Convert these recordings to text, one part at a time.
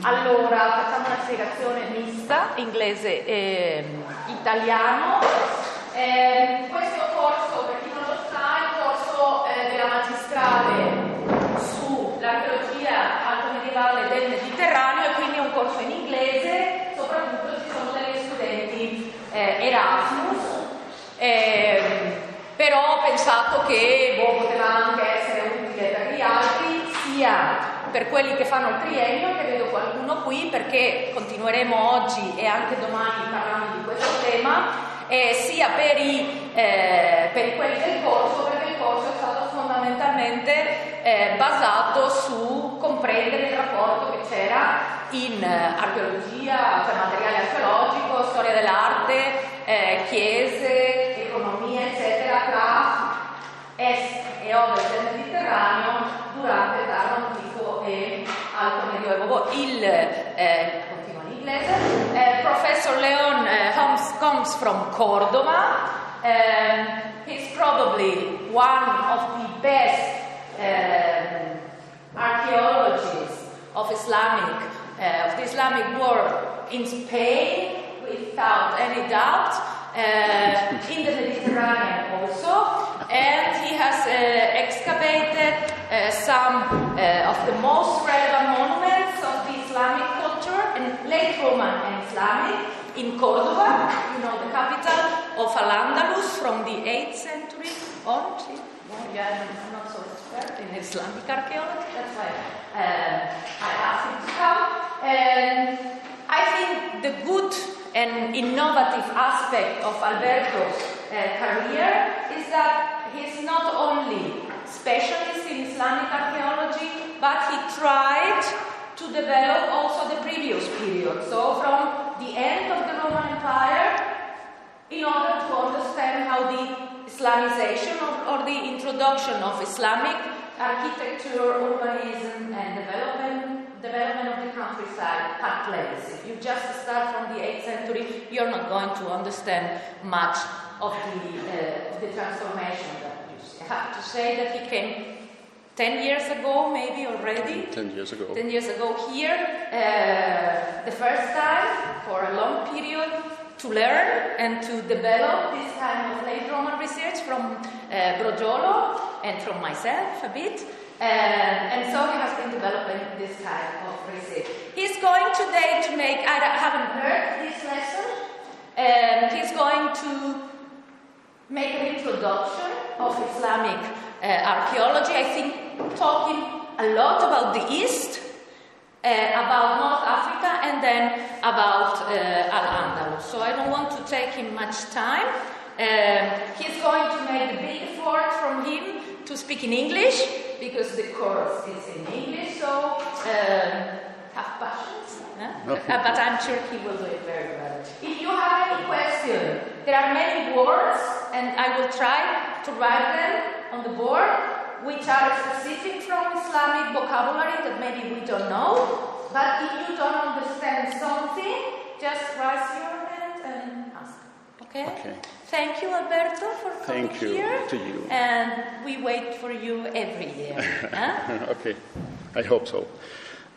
Allora, facciamo una spiegazione mista, inglese e italiano. Questo corso, per chi non lo sa, è il corso della magistrale sull'archeologia altomedievale del Mediterraneo, e quindi è un corso in inglese, soprattutto ci sono degli studenti Erasmus, però ho pensato che poteva anche essere utile per gli altri, sia per quelli che fanno il triennio, che vedo qualcuno qui, perché continueremo oggi e anche domani parlando di questo tema, sia per quelli del corso, perché il corso è stato fondamentalmente basato su comprendere il rapporto che c'era in archeologia, cioè materiale archeologico, storia dell'arte, chiese, economia, eccetera, tra est e ovest del Mediterraneo durante il tardo antico e alto medioevo. Continua in inglese. Professor Leon comes from Cordoba. He's probably one of the best archaeologists of the Islamic world in Spain, without any doubt, in the Mediterranean also, and he has excavated some of the most relevant monuments of the Islamic culture, and late Roman and Islamic, in Cordoba, the capital of Al-Andalus, from the 8th century on. I'm not so expert in Islamic archaeology, that's why I asked him to come. And I think the good and innovative aspect of Alberto's career is that he's not only specialist in Islamic archaeology, but he tried to develop also the previous period, so from the end of the Roman Empire, in order to understand how the Islamization or the introduction of Islamic architecture, urbanism, and development of the countryside had place. If you just start from the 8th century, you're not going to understand much of the transformation that you see. I have to say that he came 10 years ago, maybe already. 10 years ago. 10 years ago here, the first time for a long period, to learn and to develop this kind of late Roman research from Brogiolo and from myself a bit. And so he has been developing this kind of research. He's going today to make, I haven't heard this lesson, he's going to make an introduction of Islamic archaeology, I think talking a lot about the East, about North Africa, and then about Al-Andalus. So I don't want to take him much time. He's going to make a big effort from him to speak in English, because the course is in English, so have patience. But I'm sure he will do it very well. If you have any question, there are many words, and I will try to write them on the board, which are specific from Islamic vocabulary that maybe we don't know. But if you don't understand something, just raise your hand and ask. Okay? Thank you, Alberto, for coming here. Thank you to you. And we wait for you every year. Okay, I hope so.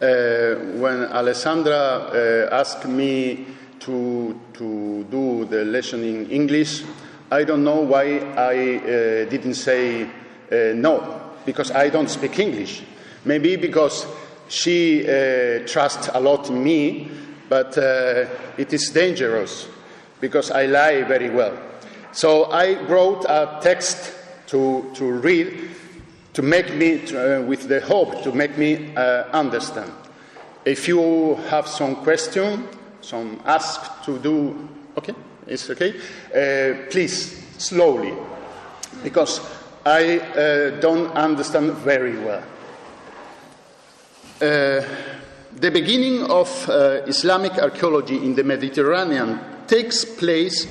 When Alessandra asked me to do the lesson in English, I don't know why I didn't say no, because I don't speak English. Maybe because she trusts a lot in me, but it is dangerous, because I lie very well. So I wrote a text to read, to make me, with the hope to make me understand. If you have some question, some ask to do, okay, it's okay, please, slowly, because I don't understand very well. The beginning of Islamic archaeology in the Mediterranean takes place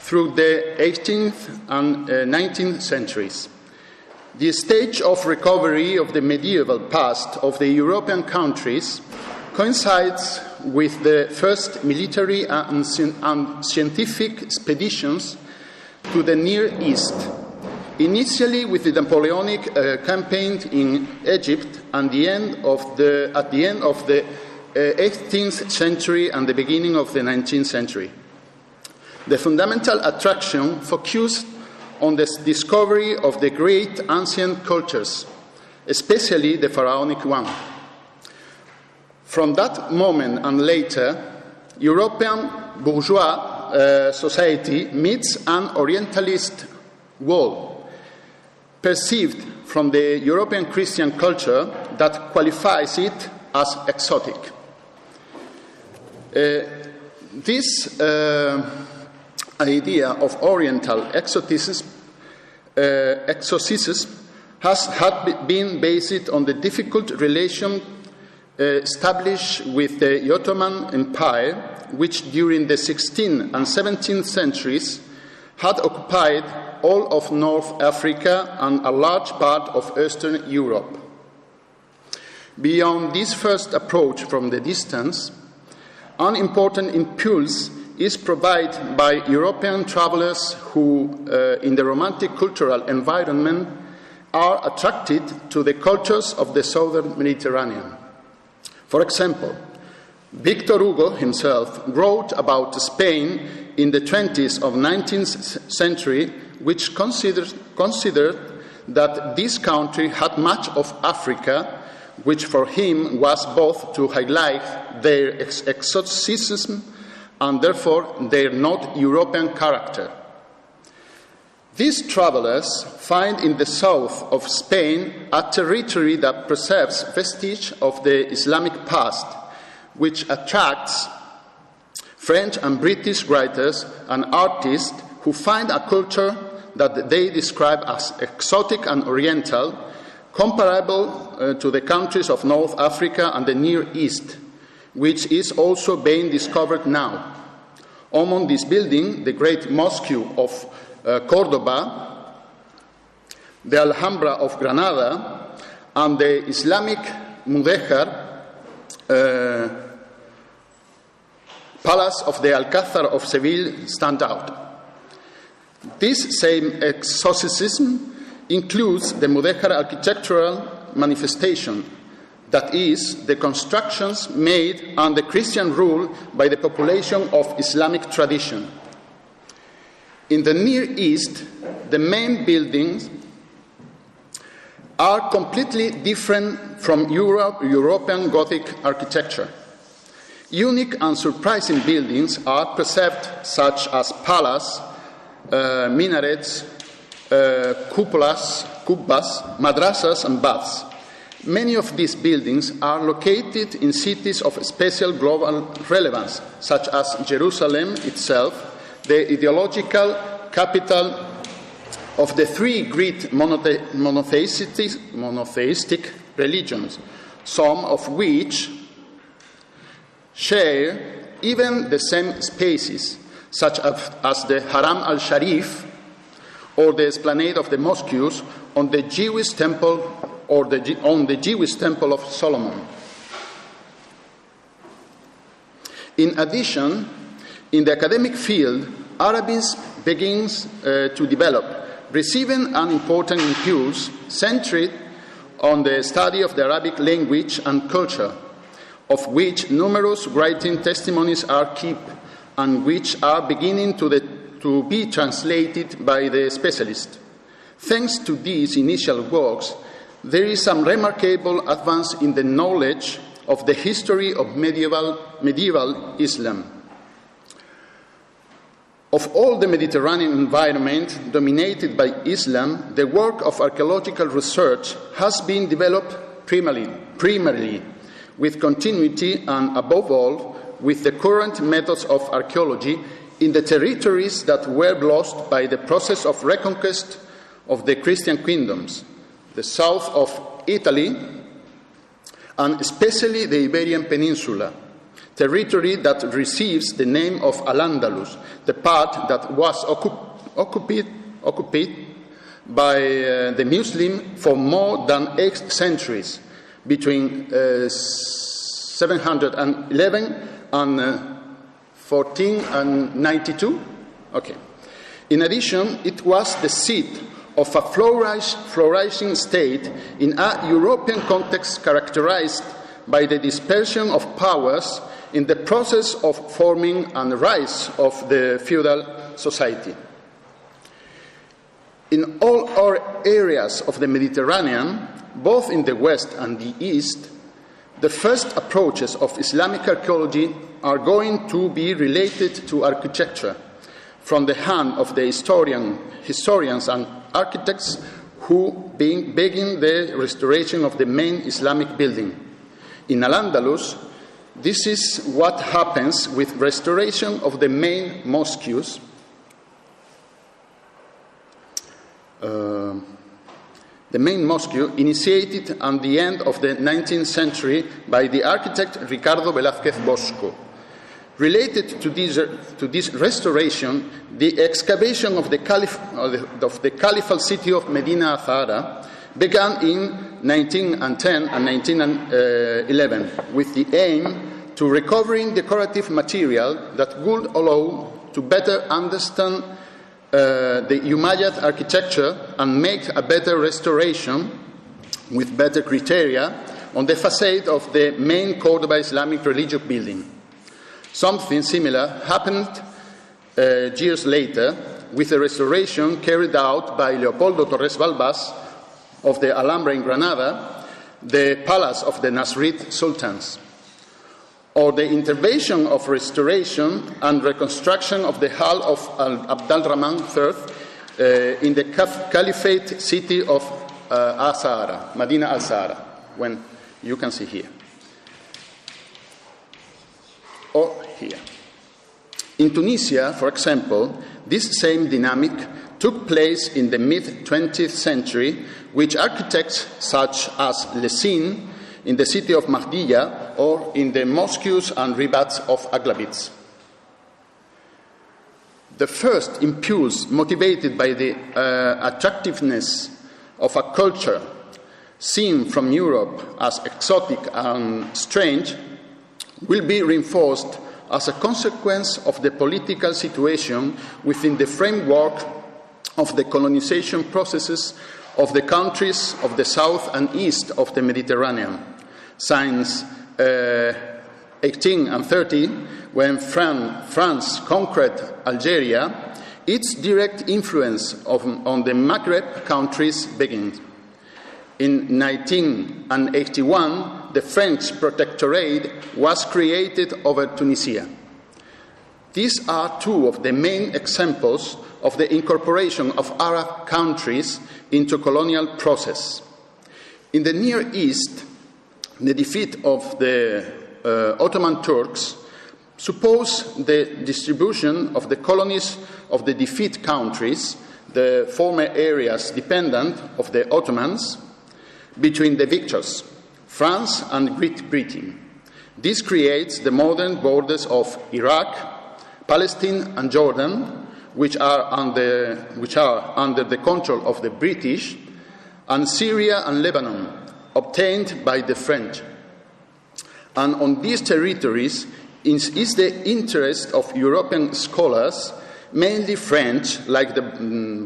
through the 18th and 19th centuries. The stage of recovery of the medieval past of the European countries coincides with the first military and scientific expeditions to the Near East, initially with the Napoleonic campaign in Egypt, and at the end of the 18th century and the beginning of the 19th century. The fundamental attraction focused on the discovery of the great ancient cultures, especially the pharaonic one. From that moment and later, European bourgeois society meets an Orientalist world, perceived from the European Christian culture that qualifies it as exotic. This idea of Oriental exoticism had been based on the difficult relation established with the Ottoman Empire, which during the 16th and 17th centuries had occupied all of North Africa and a large part of Eastern Europe. Beyond this first approach from the distance, an important impulse is provided by European travelers who, in the romantic cultural environment, are attracted to the cultures of the southern Mediterranean. For example, Victor Hugo himself wrote about Spain in the 20s of 19th century, which considered that this country had much of Africa, which for him was both to highlight their exoticism and therefore their not European character. These travelers find in the south of Spain a territory that preserves vestige of the Islamic past, which attracts French and British writers and artists who find a culture that they describe as exotic and oriental, comparable to the countries of North Africa and the Near East, which is also being discovered now. Among this building, the great mosque of Cordoba, the Alhambra of Granada, and the Islamic Mudéjar Palace of the Alcázar of Seville stand out. This same exoticism includes the Mudéjar architectural manifestation, that is, the constructions made under Christian rule by the population of Islamic tradition. In the Near East, the main buildings are completely different from European Gothic architecture. Unique and surprising buildings are preserved, such as palaces, minarets, cupolas, kubbas, madrasas, and baths. Many of these buildings are located in cities of special global relevance, such as Jerusalem itself, the ideological capital of the three great monotheistic religions, some of which share even the same spaces, such as the Haram al-Sharif or the esplanade of the mosques on the Jewish temple or on the Jewish Temple of Solomon. In addition, in the academic field, Arabism begins to develop, receiving an important impulse centered on the study of the Arabic language and culture, of which numerous writing testimonies are kept and which are beginning to be translated by the specialists. Thanks to these initial works, there is some remarkable advance in the knowledge of the history of medieval Islam. Of all the Mediterranean environment dominated by Islam, the work of archaeological research has been developed primarily with continuity and, above all, with the current methods of archaeology in the territories that were lost by the process of reconquest of the Christian kingdoms, the south of Italy, and especially the Iberian Peninsula, territory that receives the name of Al-Andalus, the part that was occupied by the Muslims for more than 8 centuries, between 711 and 1492. Okay. In addition, it was the seat of a flourishing state in a European context characterized by the dispersion of powers in the process of forming and rise of the feudal society. In all our areas of the Mediterranean, both in the west and the east, the first approaches of Islamic archaeology are going to be related to architecture from the hand of the historians and architects who begin the restoration of the main Islamic building. In Al-Andalus, this is what happens with restoration of the main mosques. The main mosque initiated at the end of the 19th century by the architect Ricardo Velázquez Bosco. Related to this restoration, the excavation of the caliphal city of Medina Azahara began in 1910 and 1911 with the aim to recovering decorative material that would allow to better understand the Umayyad architecture and make a better restoration with better criteria on the facade of the main Cordoba Islamic religious building. Something similar happened years later with the restoration carried out by Leopoldo Torres Balbás of the Alhambra in Granada, the palace of the Nasrid Sultans, or the intervention of restoration and reconstruction of the Hall of Abd al-Rahman III in the Caliphate city of Azahara, Medina al-Zahra, when you can see here. Or here. In Tunisia, for example, this same dynamic took place in the mid-20th century, which architects such as Lessine in the city of Mahdiya or in the mosques and ribats of Aghlabids. The first impulse, motivated by the attractiveness of a culture seen from Europe as exotic and strange, will be reinforced as a consequence of the political situation within the framework of the colonization processes of the countries of the south and east of the Mediterranean. Since 1830, when France conquered Algeria, its direct influence on the Maghreb countries began. In 1981, the French protectorate was created over Tunisia. These are two of the main examples of the incorporation of Arab countries into colonial process. In the Near East, the defeat of the Ottoman Turks supposed the distribution of the colonies of the defeat countries, the former areas dependent of the Ottomans, between the victors, France and Great Britain. This creates the modern borders of Iraq, Palestine and Jordan, which are under the control of the British, and Syria and Lebanon, obtained by the French. And on these territories is the interest of European scholars, mainly French, like the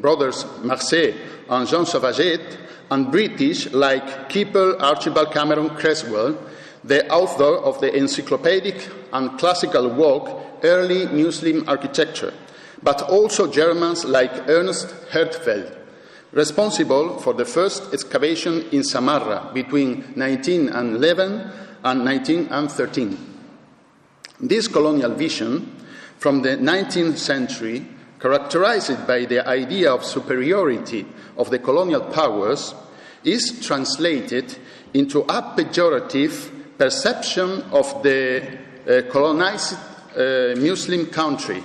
brothers Marseille and Jean Sauvaget, and British, like Keeper Archibald Cameron Creswell, the author of the encyclopedic and classical work Early Muslim Architecture, but also Germans like Ernst Hertzfeld, responsible for the first excavation in Samarra between 1911 and 1913. This colonial vision from the 19th century, characterized by the idea of superiority of the colonial powers, is translated into a pejorative perception of the colonized Muslim country,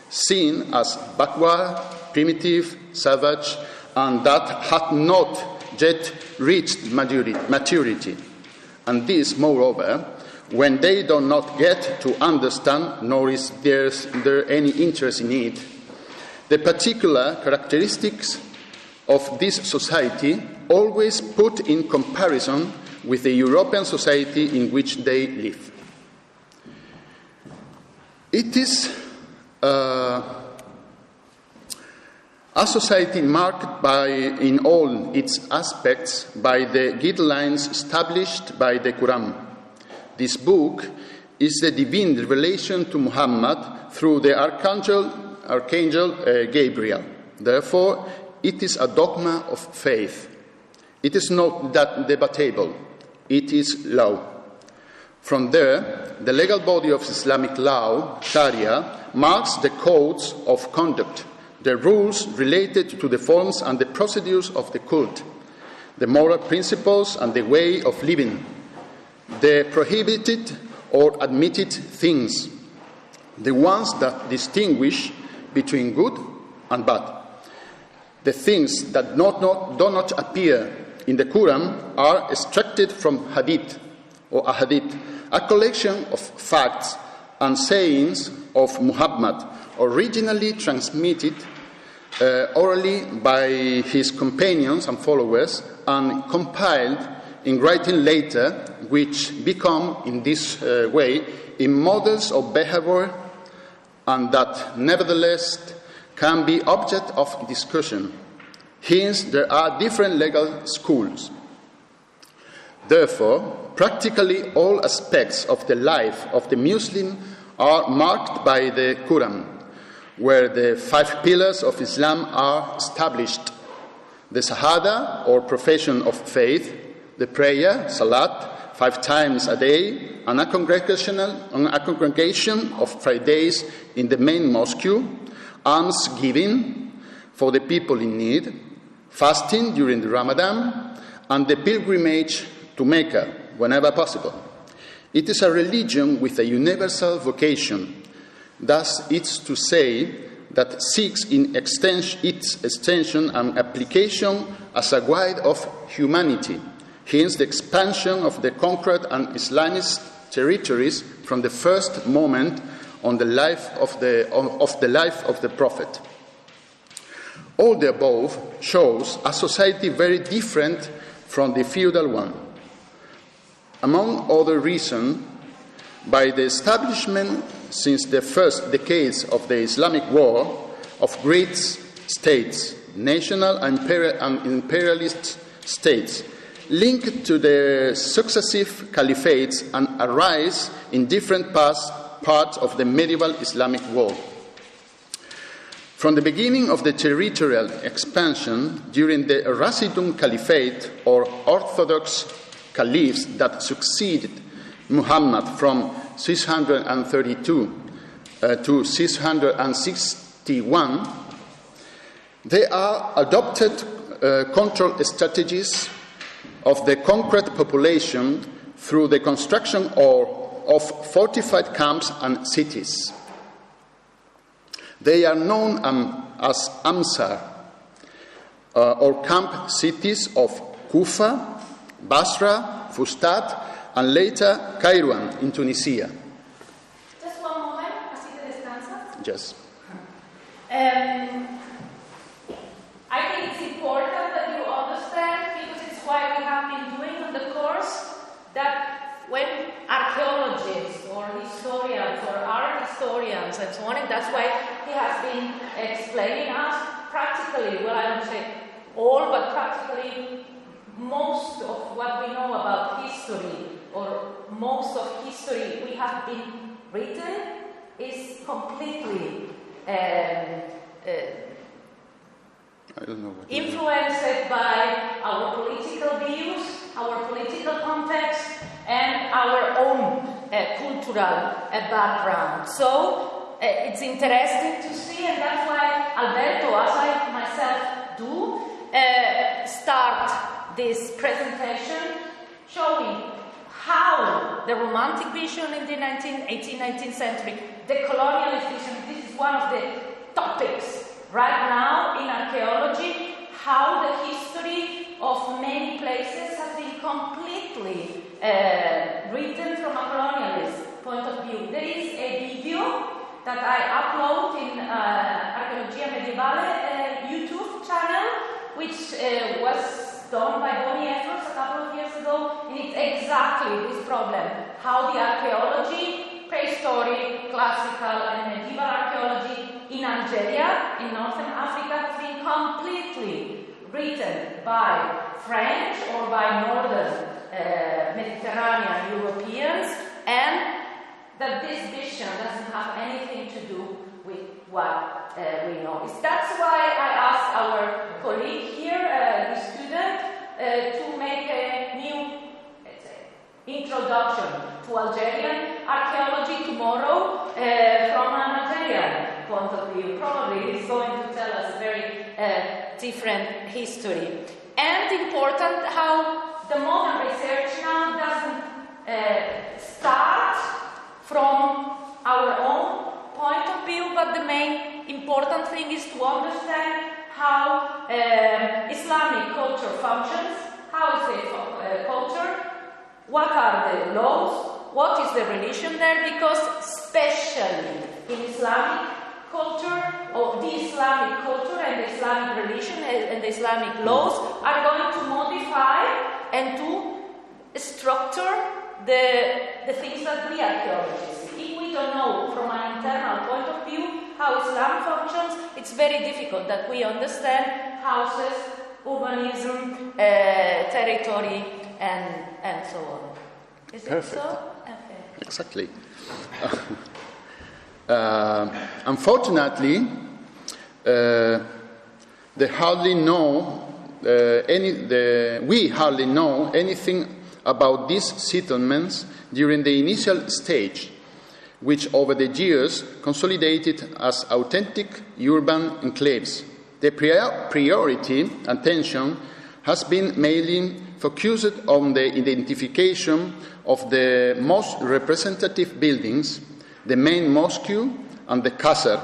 seen as backward, primitive, savage, and that had not yet reached maturity. And this, moreover, when they do not get to understand, nor is there any interest in it, the particular characteristics of this society always put in comparison with the European society in which they live. It is a society marked by, in all its aspects, by the guidelines established by the Quran. This book is the divine revelation to Muhammad through the Archangel Gabriel. Therefore, it is a dogma of faith. It is not that debatable. It is law. From there, the legal body of Islamic law, Sharia, marks the codes of conduct, the rules related to the forms and the procedures of the cult, the moral principles and the way of living, the prohibited or admitted things, the ones that distinguish between good and bad. The things that do not appear in the Quran are extracted from hadith, or a hadith, a collection of facts and sayings of Muhammad, originally transmitted orally by his companions and followers and compiled in writing later, which become, in this way, in models of behavior and that nevertheless can be object of discussion. Hence, there are different legal schools. Therefore, practically all aspects of the life of the Muslim are marked by the Quran, where the 5 pillars of Islam are established: the Shahada, or profession of faith, the prayer, Salat, 5 times a day, and a congregation of Fridays in the main mosque, almsgiving for the people in need, fasting during the Ramadan, and the pilgrimage to Mecca whenever possible. It is a religion with a universal vocation. Thus, it's to say that seeks in its extension and application as a guide of humanity. Hence, the expansion of the conquered and Islamist territories from the first moment on the life of the Prophet. All the above shows a society very different from the feudal one. Among other reasons, by the establishment since the first decades of the Islamic war of great states, national and imperialist states, linked to the successive caliphates and a rise in different parts of the medieval Islamic world. From the beginning of the territorial expansion during the Rashidun Caliphate, or Orthodox caliphs that succeeded Muhammad from 632 to 661, they are adopted control strategies of the conquered population through the construction of fortified camps and cities. They are known as Amsar, or camp cities of Kufa, Basra, Fustat, and later Kairouan in Tunisia. Just one moment, así te descansas. Yes. I think it's important that you understand, because it's why we have been doing on the course, that when archaeologists or historians or art historians and so on, and that's why he has been explaining us practically, well, I don't say all, but practically most of what we know about history, or most of history we have been written, is completely influenced by our political views, our political context, and our own cultural background. So it's interesting to see, and that's why Alberto, as I myself do, start this presentation showing how the Romantic vision in the 18th century, the colonialist vision, this is one of the topics right now in archaeology, how the history of many places has been completely written from a colonialist point of view. There is a video that I upload in Archeologia Medievale YouTube channel, which was done by Bonnie efforts a couple of years ago, and it's exactly this problem, how the archaeology, prehistoric, classical, and medieval archaeology in Algeria, in northern Africa, has been completely written by French or by northern Mediterranean Europeans, and that this vision doesn't have anything to do with what we know. That's why I asked our colleague here, the student, to make a new, let's say, introduction to Algerian archaeology tomorrow from an Algerian point of view. Probably he's going to tell us a very different history. And important how the modern research now doesn't start from our own point of view, but the main important thing is to understand how Islamic culture functions, how is it culture, what are the laws, what is the religion there, because especially in Islamic culture, or the Islamic culture and the Islamic religion and the Islamic laws are going to modify and to structure the things that we archaeologists. If we don't know from an internal point of view how Islam functions, it's very difficult that we understand houses, urbanism, territory, and so on. Is Perfect. It so? Okay. Exactly. Unfortunately, we hardly know anything about these settlements during the initial stage, which over the years consolidated as authentic urban enclaves. The priority attention has been mainly focused on the identification of the most representative buildings, the main mosque and the qasr,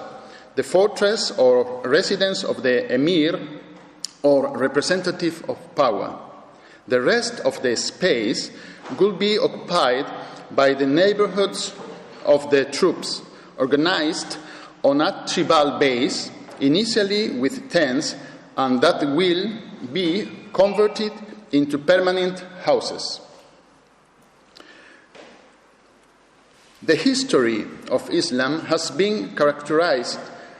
the fortress or residence of the emir or representative of power. The rest of the space could be occupied by the neighborhoods of the troops, organized on a tribal base, initially with tents, and that will be converted into permanent houses. The history of Islam has been characterized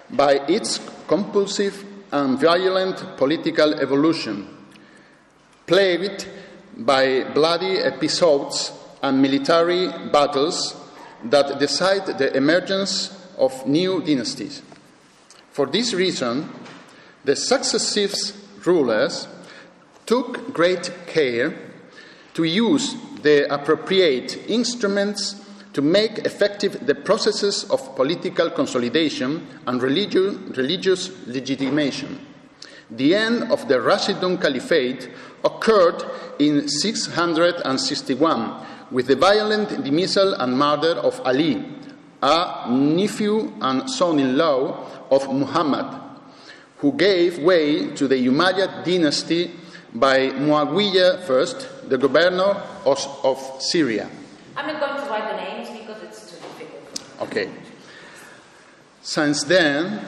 by its compulsive and violent political evolution, plagued by bloody episodes and military battles that decide the emergence of new dynasties. For this reason, the successive rulers took great care to use the appropriate instruments to make effective the processes of political consolidation and religious legitimation. The end of the Rashidun Caliphate occurred in 661 with the violent dismissal and murder of Ali, a nephew and son-in-law of Muhammad, who gave way to the Umayyad dynasty by Muawiyah I, the governor of Syria. I'm not going to write the names because it's too difficult. Okay. Since then,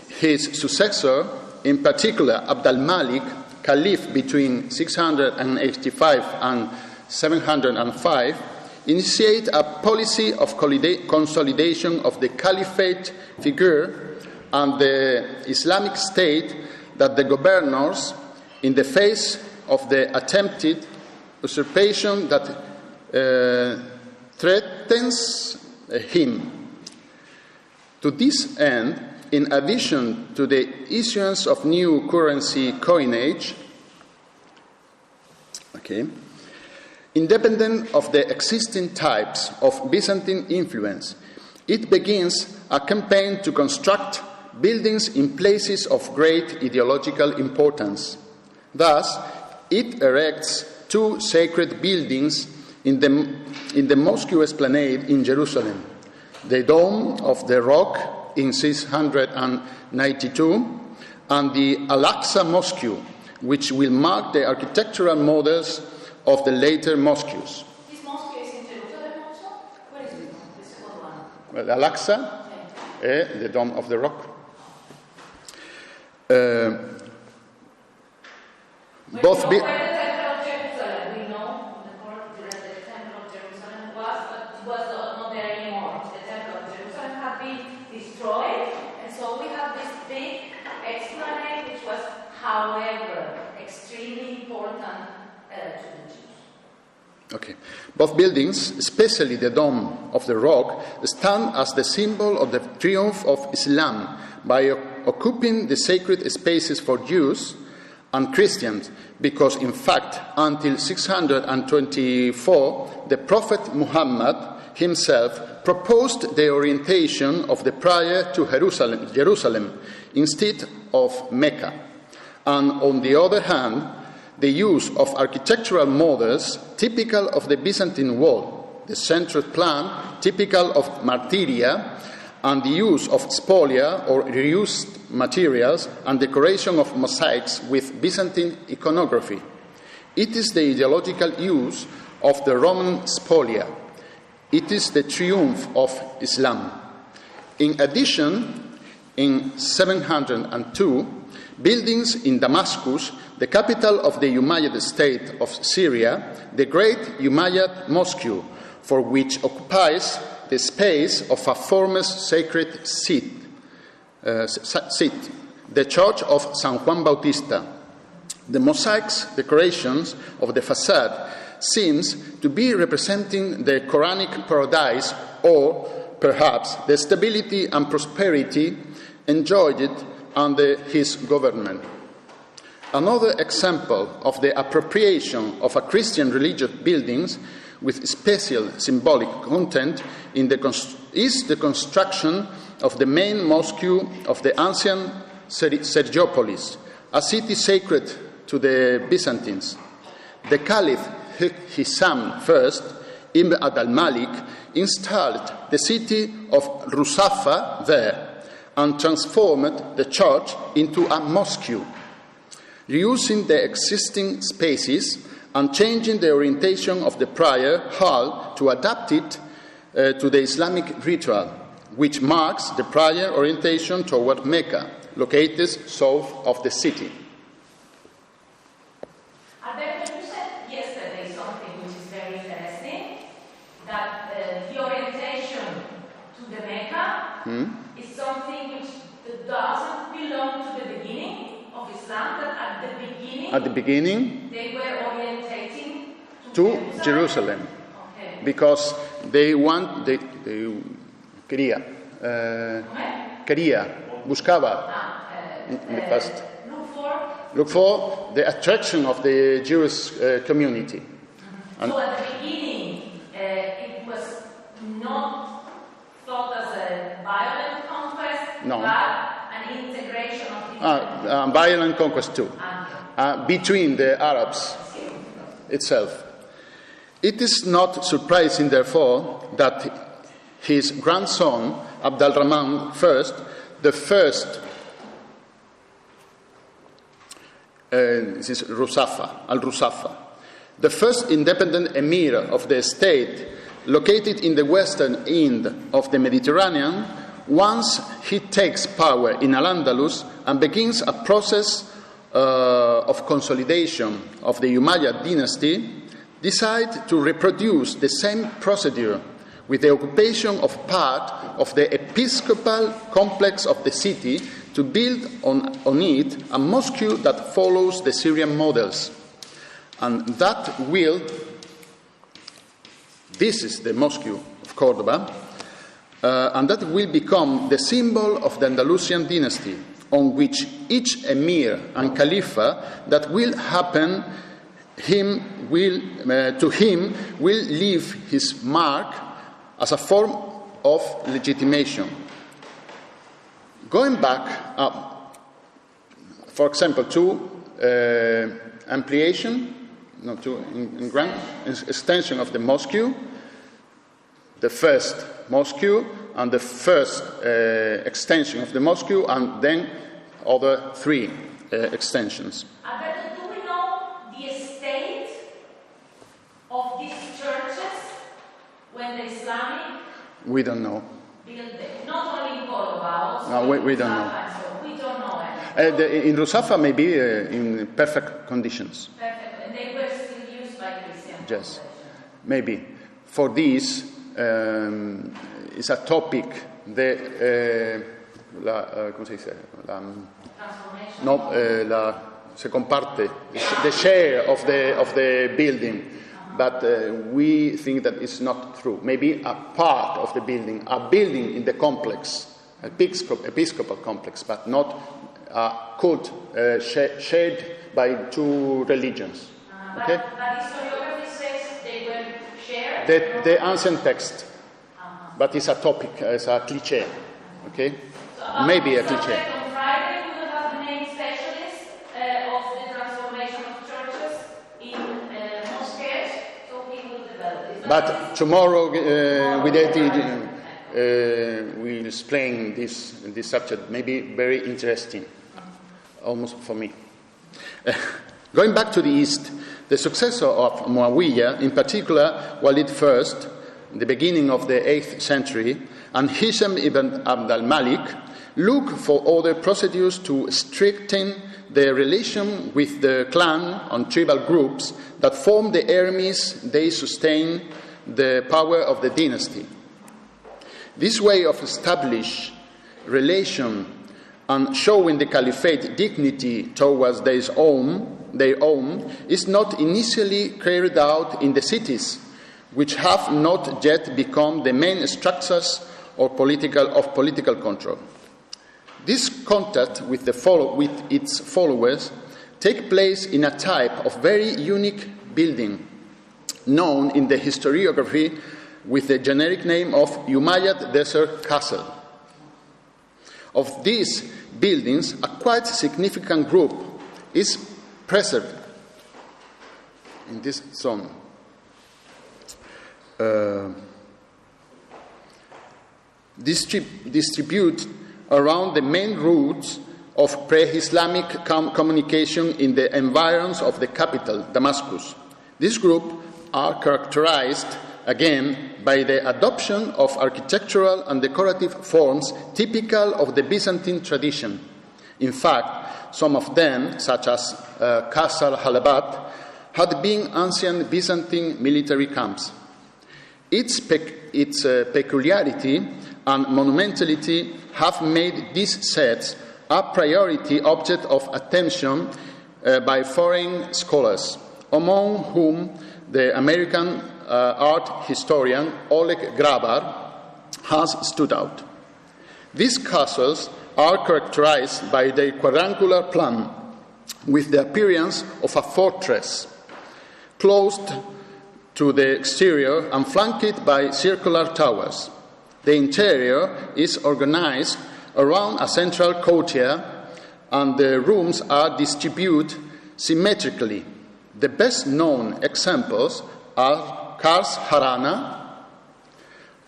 his successor, in particular Abd al-Malik, Caliph between 685 and 705, initiated a policy of consolidation of the caliphate figure and the Islamic State that the governors, in the face of the attempted usurpation that threatens him. To this end, in addition to the issuance of new currency coinage, independent of the existing types of Byzantine influence, it begins a campaign to construct buildings in places of great ideological importance. Thus, it erects two sacred buildings in the Mosque Esplanade in Jerusalem, the Dome of the Rock in 692, and the Al-Aqsa Mosque, which will mark the architectural models of the later mosques. This mosque is in Jerusalem also? Where is it? The second one. Well, Al-Aqsa, the Dome of the Rock. Both where the Temple of Jerusalem, we know the Temple of Jerusalem was, but it was not there anymore. The Temple of Jerusalem had been destroyed, and so we have this big esplanade, which was, however, extremely important to the Jews. Okay. Both buildings, especially the Dome of the Rock, stand as the symbol of the triumph of Islam by occupying the sacred spaces for Jews and Christians, because in fact, until 624, the Prophet Muhammad himself proposed the orientation of the prayer to Jerusalem instead of Mecca. And on the other hand, the use of architectural models typical of the Byzantine wall, the central plan typical of martyria, and the use of spolia or reused materials and decoration of mosaics with Byzantine iconography. It is the ideological use of the Roman spolia. It is the triumph of Islam. In addition, in 702, buildings in Damascus, the capital of the Umayyad state of Syria, the great Umayyad Mosque, for which occupies the space of a former sacred seat, the church of San Juan Bautista. The mosaics decorations of the facade seems to be representing the Quranic paradise, or perhaps the stability and prosperity enjoyed under his government. Another example of the appropriation of a Christian religious buildings with special symbolic content is the construction of the main mosque of the ancient Sergiopolis, a city sacred to the Byzantines. The Caliph Hisham I, Ibn al-Malik, installed the city of Rusafa there and transformed the church into a mosque, reusing the existing spaces and changing the orientation of the prayer hall to adapt it to the Islamic ritual, which marks the prayer orientation toward Mecca, located south of the city. Alberto, you said yesterday something which is very interesting, that the orientation to the Mecca is something which doesn't belong to the beginning of Islam, that at the beginning they were orientating to Jerusalem. Okay. Because they buscaba in the past. Look for the attraction of the Jewish community. And so at the beginning, it was not thought as a violent conquest, no, but an integration of different violent conquest too, between the Arabs itself. It is not surprising, therefore, that his grandson, Abd al-Rahman I, this is al-Rusafa, the first independent emir of the state located in the western end of the Mediterranean, once he takes power in Al-Andalus and begins a process of consolidation of the Umayyad dynasty, decide to reproduce the same procedure with the occupation of part of the episcopal complex of the city to build on it a mosque that follows the Syrian models. And this is the mosque of Cordoba, and that will become the symbol of the Andalusian dynasty, on which each emir and khalifa that will happen to him will leave his mark as a form of legitimation. Going back, for example, to extension of the mosque, the first mosque and the first extension of the mosque, and then other three extensions. Alberto, do we know the estate of these churches when the Islamic? We don't know. Not only in Cordoba, also no, we don't know. So we don't know in Rusafa, maybe in perfect conditions. Perfect, and they were still used by Christians. Yes, maybe. For this is a topic. ¿Cómo se dice? Se comparte. The share of the building but we think that it's not true. Maybe a part of the building, a building in the complex, episcopal complex, but not a cult shared by two religions. Okay? But historiography says they were shared? The ancient text, but it's a topic, it's a cliché. Okay? So maybe a cliché. On Friday, we will have the main specialist of the transformation of churches in mosques, so he will develop this. But tomorrow, we'll explain this subject, maybe very interesting, almost for me. Going back to the east, the successor of Muawiyah, in particular Walid I, in the beginning of the 8th century, and Hisham ibn Abd al-Malik, looked for other procedures to strengthen their relation with the clan and tribal groups that formed the armies they sustained the power of the dynasty. This way of establishing relation and showing the caliphate dignity towards their own is not initially carried out in the cities, which have not yet become the main structures of political control. This contact with its followers take place in a type of very unique building, known in the historiography with the generic name of Umayyad Desert Castle. Of these buildings, a quite significant group is preserved in this zone. Distribute around the main routes of pre-Islamic communication in the environs of the capital, Damascus. This group are characterized, again, by the adoption of architectural and decorative forms typical of the Byzantine tradition. In fact, some of them, such as Qas al-Halabat, had been ancient Byzantine military camps. Its peculiarity and monumentality have made these sets a priority object of attention by foreign scholars, among whom the American art historian Oleg Grabar has stood out. These castles are characterized by their quadrangular plan, with the appearance of a fortress, closed to the exterior and flanked by circular towers. The interior is organized around a central courtyard, and the rooms are distributed symmetrically. The best known examples are Qars Harana,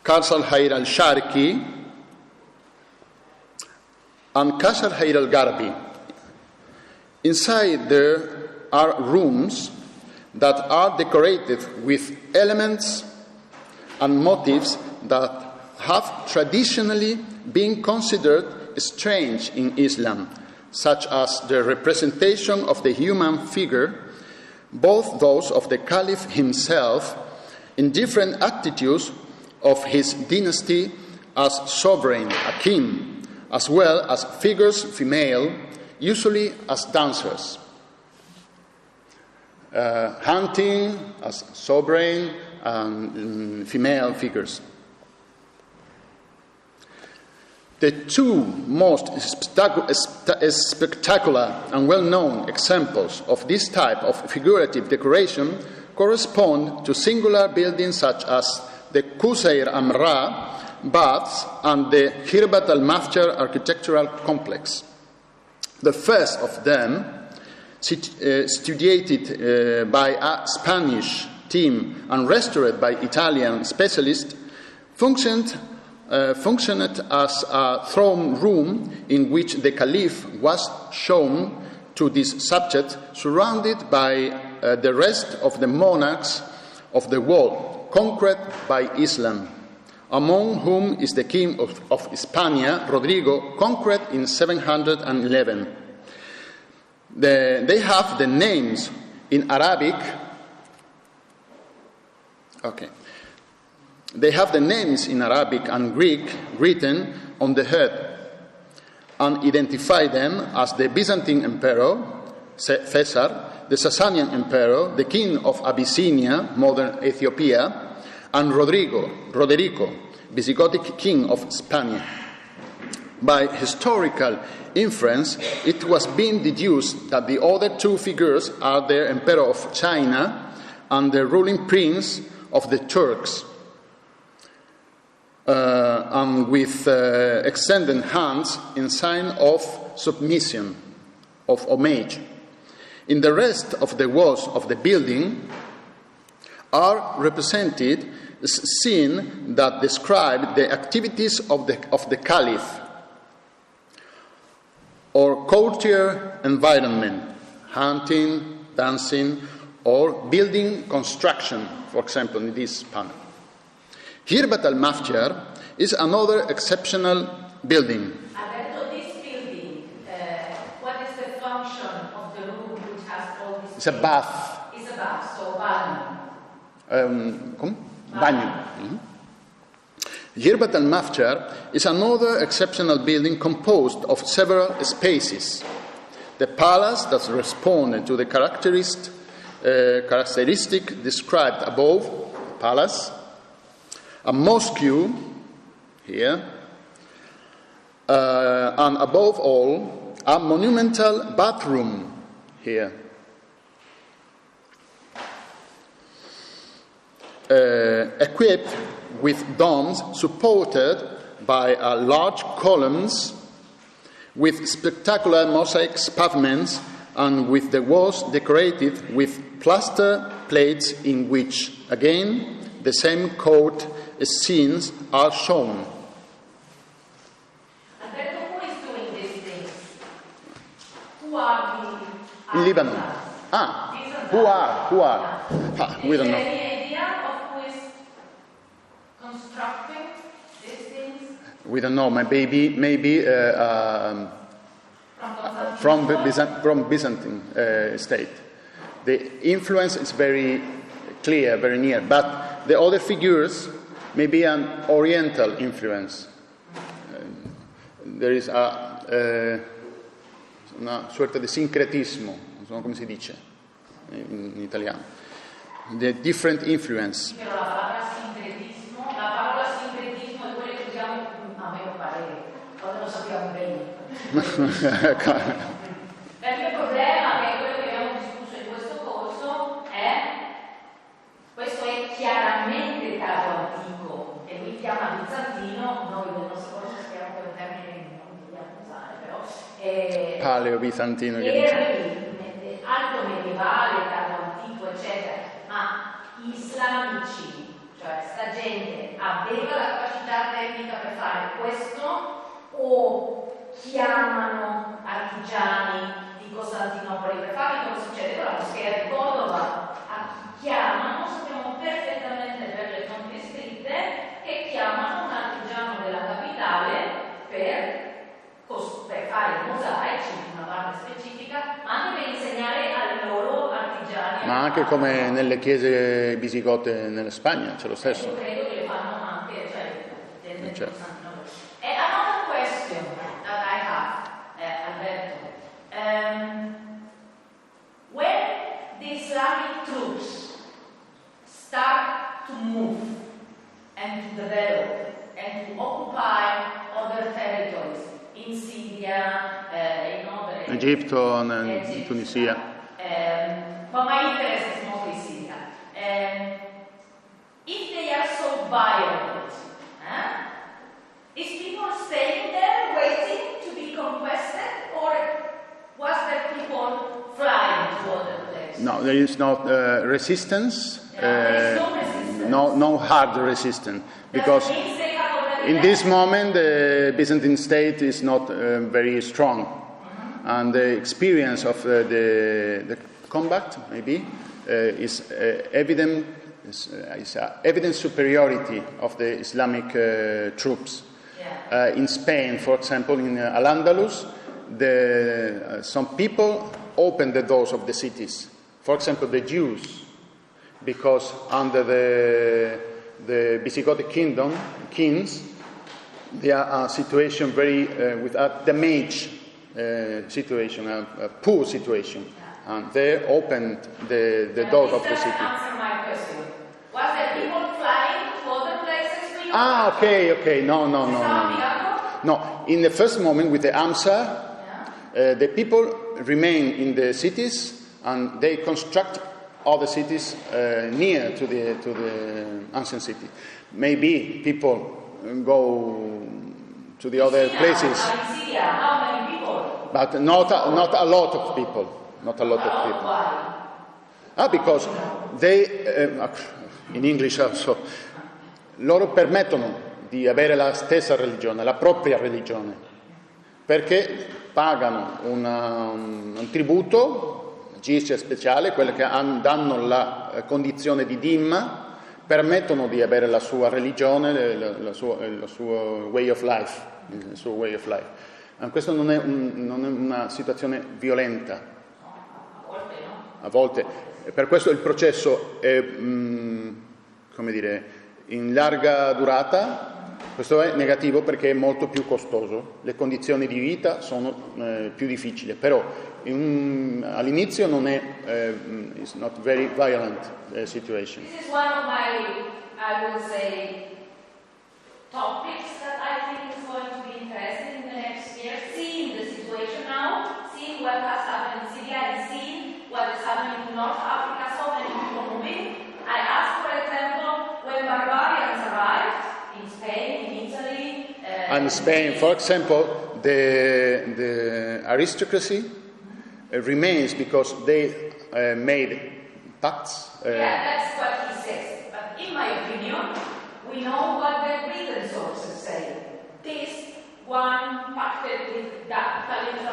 Qars al-Hayr al-Sharqi, and Qars al-Hayr al-Garbi. Inside there are rooms that are decorated with elements and motifs that have traditionally been considered strange in Islam, such as the representation of the human figure, both those of the Caliph himself, in different attitudes of his dynasty as sovereign, a king, as well as figures female, usually as dancers. Hunting as sovereign and female figures. The two most spectacular and well-known examples of this type of figurative decoration correspond to singular buildings such as the Qusayr Amra baths and the Hirbat al-Mafjar architectural complex. The first of them, studied by a Spanish team and restored by Italian specialists, functioned as a throne room in which the Caliph was shown to this subject, surrounded by the rest of the monarchs of the world, conquered by Islam, among whom is the king of Hispania, Rodrigo, conquered in 711. They have the names in Arabic. Okay. They have the names in Arabic and Greek written on the head and identify them as the Byzantine emperor, Caesar, the Sasanian emperor, the king of Abyssinia, modern Ethiopia, and Roderico, Visigothic king of Spain. By historical inference, it was being deduced that the other two figures are the emperor of China and the ruling prince of the Turks, and with extended hands in sign of submission, of homage. In the rest of the walls of the building are represented scenes that describe the activities of the caliph or courtier environment, hunting, dancing, or building construction, for example, in this panel. Hirbat al-Mafjar is another exceptional building. Alberto, this building, what is the function of the room which has all these? It's a bath. It's a bath, so bagno. Bagno. Hirbat al-Mafjar is another exceptional building composed of several spaces. The palace that responded to the characteristic described above, palace, a mosque here, and above all, a monumental bathroom here. Equipped with domes supported by large columns with spectacular mosaics pavements and with the walls decorated with plaster plates in which, again, the same court scenes are shown. Alberto, who is doing these things? Who are the In Lebanon. Who are? We don't know. Any idea of who is constructing these things? We don't know. Maybe from Byzantine state. The influence is very clear, very near. But the other figures may be an Oriental influence. There is una sorta di sincretismo, non so come si dice in italiano. The different influence. Però la parola sincretismo è quello che usiamo a mio parere, quando lo sappiamo bene. Perché il problema è quello che abbiamo discusso in questo corso questo è chiaramente tardo antico e lui chiama bizantino, noi nel nostro corso stiamo per un termine non dobbiamo usare, però Paleo-bizantino che dice. Alto medievale, tardo antico, eccetera, ma gli islamici, cioè sta gente aveva la capacità tecnica per fare questo o chiamano artigiani di Costantinopoli per fare come succede con la moschea di Cordoba? Chiamano, sappiamo perfettamente per le fonti scritte che chiamano un artigiano della capitale per fare i mosaici in una parte specifica, ma anche per insegnare ai loro artigiani. Ma anche come nelle chiese visigote nella Spagna, c'è lo stesso. Io credo che le fanno anche, Certo. Another question that I have, Alberto. When the Islamic troops start to move and to develop and to occupy other territories in Syria, in other Egitto, in Tunisia. But my interest is mostly Syria. If they are so violent, is people staying there waiting to be conquered, or was there people flying to other places? No, there is no resistance. There is no resistance. No hard resistance, because in this moment the Byzantine state is not very strong, and the experience of the combat maybe is evident superiority of the Islamic troops. In Spain, for example, in Al-Andalus, some people opened the doors of the cities. For example, the Jews, because under the Visigothic kings, they are a situation very with a damaged situation, a poor situation. and they opened the door of the city. Answer my question. Was there people flying to other places? Okay. No. No, in the first moment with the Amsa, the people remain in the cities and they construct other cities near to the ancient city. Maybe people go to the other places. How many people? But not a lot of people. Not a lot of people. Why? Because they, in English also, loro permettono di avere la stessa religione, la propria religione, perché pagano un tributo, GIS speciale, quelle che danno la condizione di dhimma, permettono di avere la sua religione, il suo way of life, il suo way of life. Questo non è una situazione violenta. A volte. Per questo il processo è, come dire, in larga durata. Questo è negativo perché è molto più costoso, le condizioni di vita sono più difficili, però all'inizio non è it's not very violent situation. This is one of my, I would say, topics that I think is going to be interesting in the next year, seeing the situation now, seeing what has happened in Syria and seeing what is happening in North Africa, so many people moving. I asked, for example, when barbarians arrived in Spain, in Italy. And Spain, for example, the aristocracy remains because they made pacts. That's what he says. But in my opinion, we know what the written sources say. This one pacted with that caliph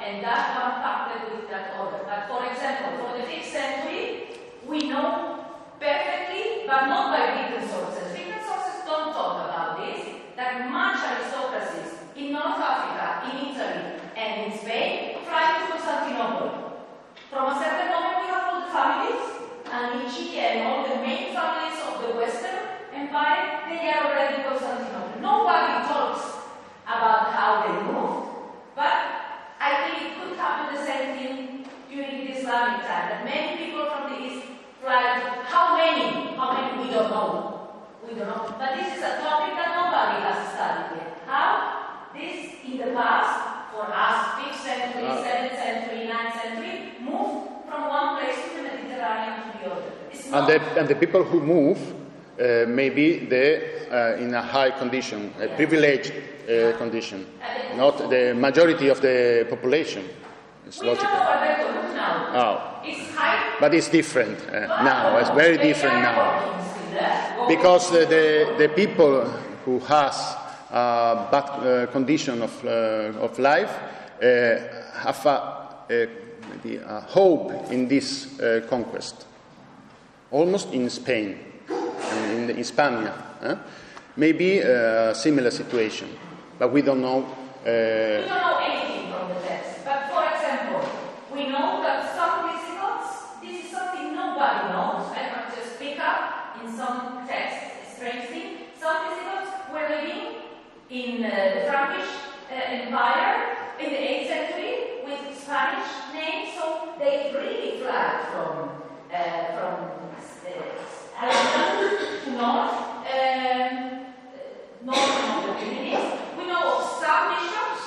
and that one pacted with that other. But for example, for the 5th century, we know perfectly, but not by written sources. Written sources don't talk about this, that much aristocracies in North Africa, in Italy, and in Spain fly to Constantinople. From a certain moment we have all the families, Anici and all the main families of the Western Empire, they are already in Constantinople. Nobody talks about how they moved, but I think it could happen the same thing during the Islamic time, that many people from the East fly. How many? We don't know. But this is a topic that nobody has studied yet. How this, in the past, for us, 5th century, 7th century, 9th century, moved from one place to the Mediterranean to the other. And the people who move, maybe they in a high condition, a privileged condition, not the majority of the population. It's logical. Alberto, look now. It's high. But it's different now. It's very different now. Because the people who has a bad condition of life have a hope in this conquest. Almost in Spain, in Hispania. Maybe a similar situation, but we don't know. We don't know anything from the text. But for example, we know that some visigoths, this is something nobody knows. I can just pick up in some texts, strange thing. Some visigoths were living in the Frankish Empire in the 8th century with Spanish names, so they really flagged from to north of the Pyrenees. We know of some bishops,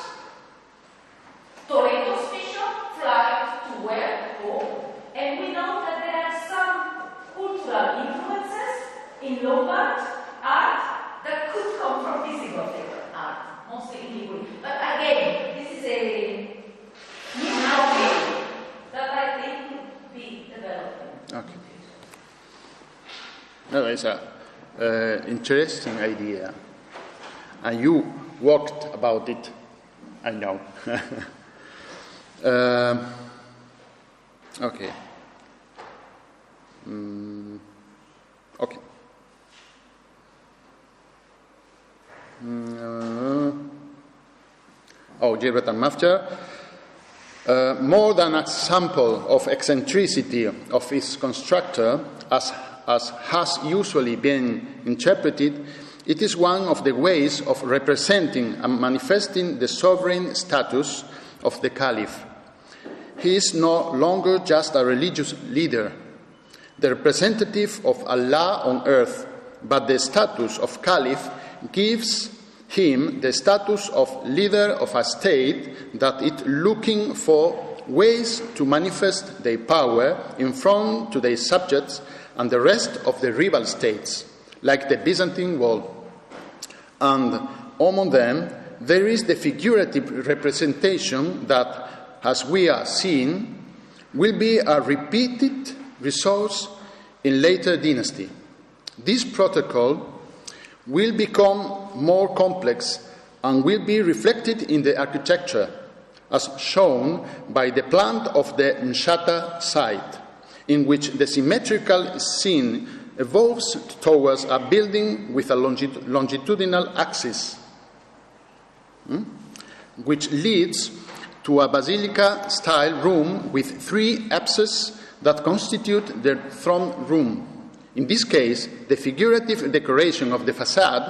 Toreto's bishop flagged to where? Home. And we know that there are some cultural influences in Lombard art that could come from Visigothic art, mostly in Liguria. But again, this is a new topic that I think could be developed. Okay. No, it's an interesting idea. And you worked about it, I know. Okay. Okay. Gilbert and Mafter. More than a sample of eccentricity of its constructor, as has usually been interpreted, it is one of the ways of representing and manifesting the sovereign status of the caliph. he is no longer just a religious leader, the representative of Allah on earth, but the status of caliph gives him the status of leader of a state that is looking for ways to manifest their power in front to their subjects and the rest of the rival states, like the Byzantine world. And among them, there is the figurative representation that, as we are seeing, will be a repeated resource in later dynasty. This protocol will become more complex and will be reflected in the architecture, as shown by the plan of the Mshata site, in which the symmetrical scene evolves towards a building with a longitudinal axis, which leads to a basilica-style room with three apses that constitute the throne room. In this case, the figurative decoration of the facade,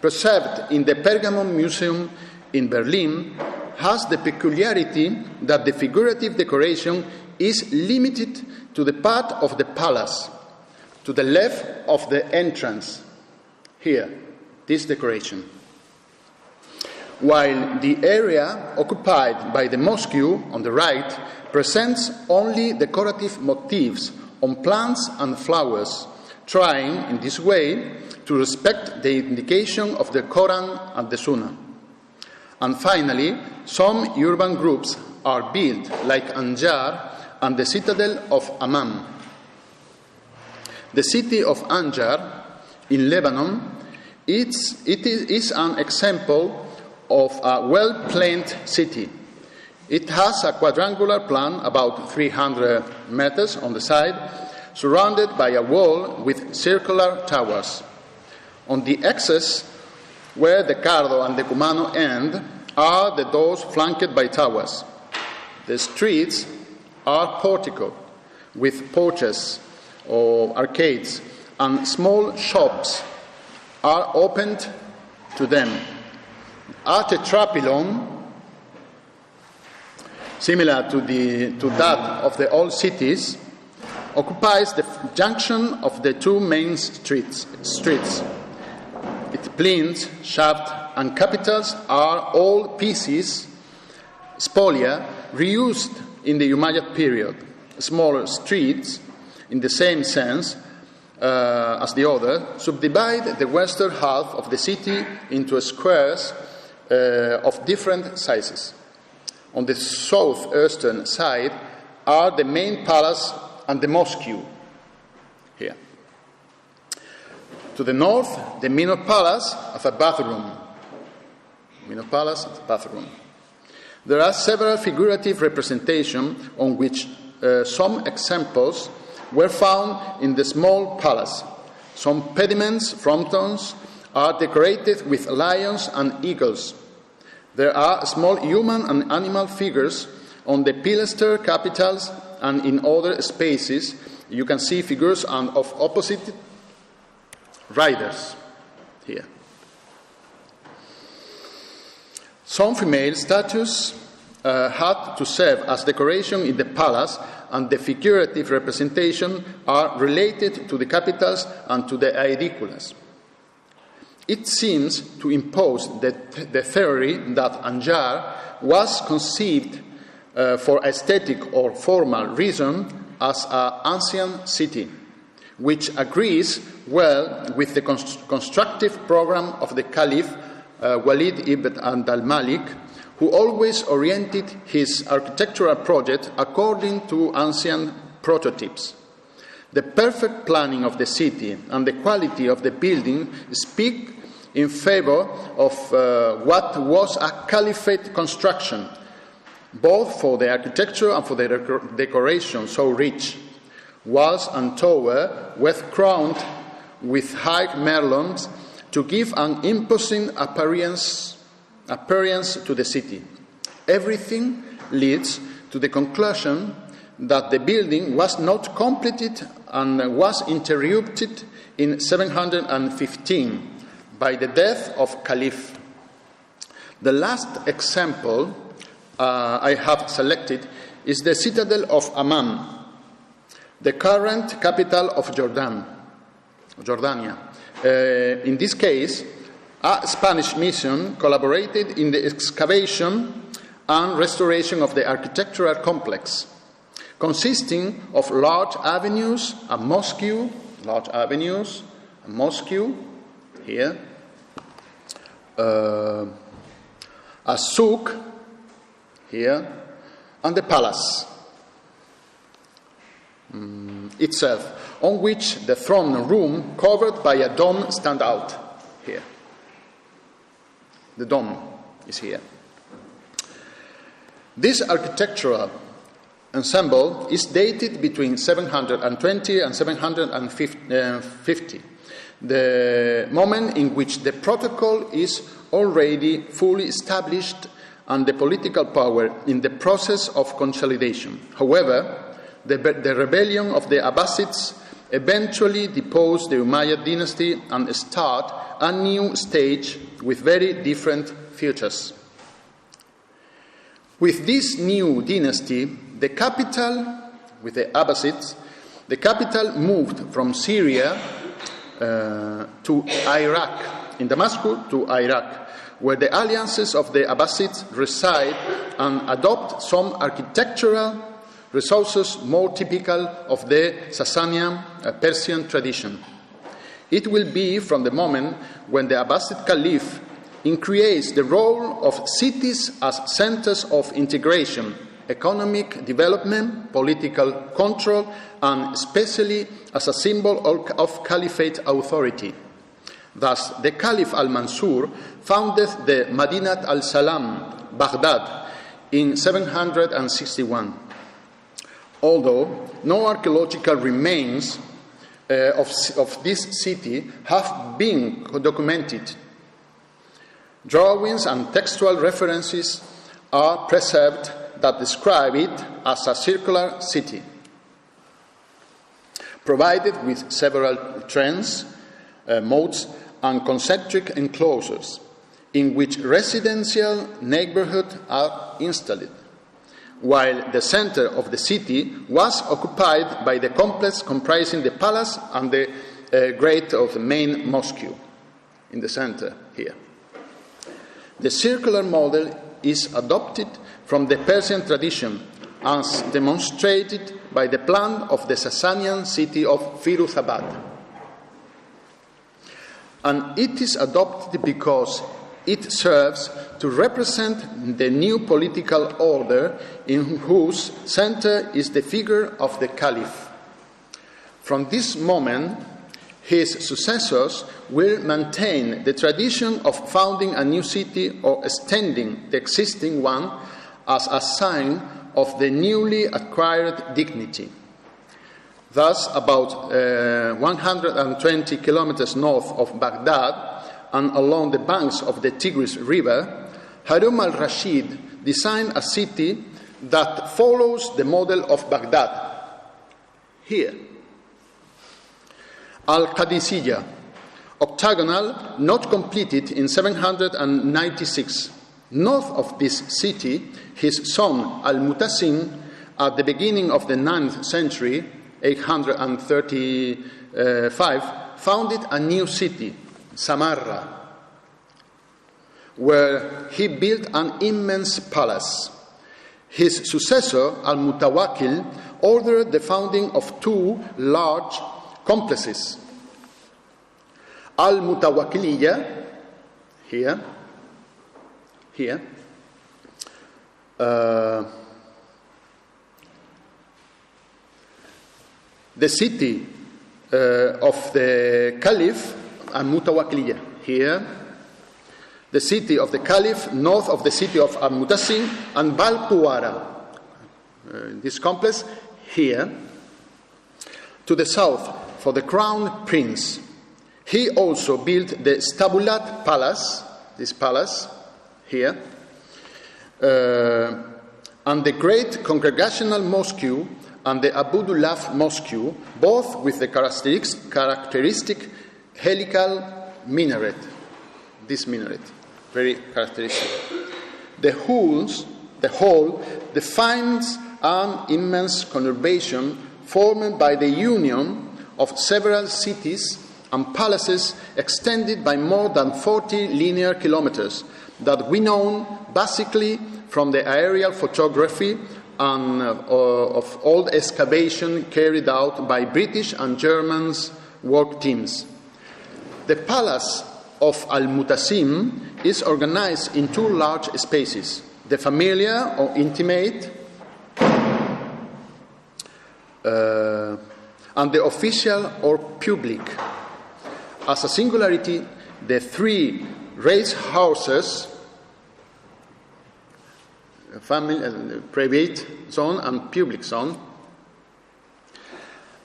preserved in the Pergamon Museum in Berlin, has the peculiarity that the figurative decoration is limited to the part of the palace, to the left of the entrance. Here, this decoration. While the area occupied by the mosque on the right presents only decorative motifs on plants and flowers, trying in this way to respect the indication of the Quran and the Sunnah. And finally, some urban groups are built like Anjar and the citadel of Amman. The city of Anjar in Lebanon is an example of a well-planned city. It has a quadrangular plan about 300 meters on the side, surrounded by a wall with circular towers. On the axis, where the Cardo and the Cumano end, are the doors flanked by towers. The streets are portico with porches or arcades, and small shops are opened to them. A tetrapylon, similar to that of the old cities, occupies the junction of the two main streets. Its plinth, shaft, and capitals are all pieces, spolia, reused in the Umayyad period. Smaller streets, in the same sense as the other, subdivide the western half of the city into squares of different sizes. On the southeastern side are the main palace and the mosque here. To the north, the Minor Palace of a bathroom. There are several figurative representations on which some examples were found in the small palace. Some pediments, frontons, are decorated with lions and eagles. There are small human and animal figures on the pilaster capitals, and in other spaces you can see figures of opposite riders here. Some female statues had to serve as decoration in the palace, and the figurative representation are related to the capitals and to the aediculas. It seems to impose the theory that Anjar was conceived for aesthetic or formal reason as an ancient city, which agrees well with the constructive program of the Caliph Walid ibn al-Malik, who always oriented his architectural project according to ancient prototypes. The perfect planning of the city and the quality of the building speak in favor of what was a caliphate construction, both for the architecture and for the decoration so rich. Walls and tower were crowned with high merlons to give an imposing appearance to the city. Everything leads to the conclusion that the building was not completed and was interrupted in 715 by the death of Caliph. The last example I have selected is the citadel of Amman, the current capital of Jordania. In this case, a Spanish mission collaborated in the excavation and restoration of the architectural complex, consisting of large avenues, a mosque here, a souk here, and the palace itself, on which the throne room covered by a dome stand out here. The dome is here. This architectural ensemble is dated between 720 and 750, the moment in which the protocol is already fully established and the political power in the process of consolidation. However, the rebellion of the Abbasids eventually deposed the Umayyad dynasty and start a new stage with very different futures. With this new dynasty, the capital, with the Abbasids, the capital moved from Syria to Iraq, in Damascus to Iraq, where the alliances of the Abbasids reside and adopt some architectural resources more typical of the Sasanian Persian tradition. It will be from the moment when the Abbasid Caliph increases the role of cities as centers of integration, economic development, political control, and especially as a symbol of caliphate authority. Thus, the Caliph al-Mansur founded the Madinat al-Salam, Baghdad, in 761. Although no archaeological remains of this city have been documented, drawings and textual references are preserved that describe it as a circular city, provided with several trends, moats, and concentric enclosures, in which residential neighborhoods are installed, while the center of the city was occupied by the complex comprising the palace and the great of the main mosque in the center here. The circular model is adopted from the Persian tradition as demonstrated by the plan of the Sasanian city of Firuzabad. And it is adopted because it serves to represent the new political order in whose center is the figure of the Caliph. From this moment, his successors will maintain the tradition of founding a new city or extending the existing one as a sign of the newly acquired dignity. Thus, about 120 kilometers north of Baghdad and along the banks of the Tigris River, Harun al-Rashid designed a city that follows the model of Baghdad. Here, Al-Qadisiyya, octagonal, not completed in 796. North of this city, his son Al-Mutasim, at the beginning of the 9th century, 835, founded a new city, Samarra, where he built an immense palace. His successor, Al-Mutawakkil, ordered the founding of two large complexes. Al-Mutawakkiliyya, here, the city of the Caliph, Al-Mutawakkiliyya, here, the city of the Caliph, north of the city of Al-Mutasim, and Balquara, this complex, here, to the south, for the crown prince. He also built the Stabulat Palace, this palace, here, and the great Congregational Mosque and the Abudullah Mosque, both with the characteristic helical minaret. This minaret, very characteristic. The whole defines an immense conurbation formed by the union of several cities and palaces extended by more than 40 linear kilometers that we know basically from the aerial photography and of old excavation carried out by British and German work teams. The Palace of Al-Mutasim is organized in two large spaces, the familiar or intimate and the official or public. As a singularity, the three race houses, family, private zone and public zone.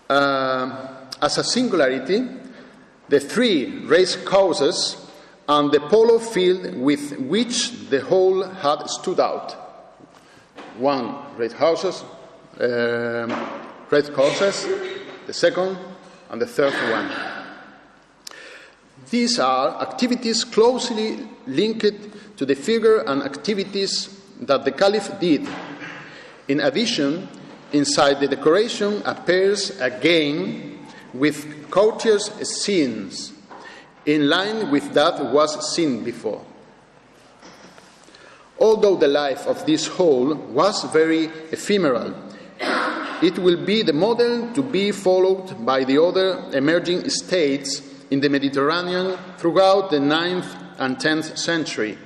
As a singularity, the three race houses and the polo field with which the whole had stood out. One race houses, the second and the third one. These are activities closely linked to the figure and activities that the Caliph did. In addition, inside the decoration appears again with courtiers' scenes, in line with that was seen before. Although the life of this hall was very ephemeral, it will be the model to be followed by the other emerging states in the Mediterranean throughout the 9th and 10th century,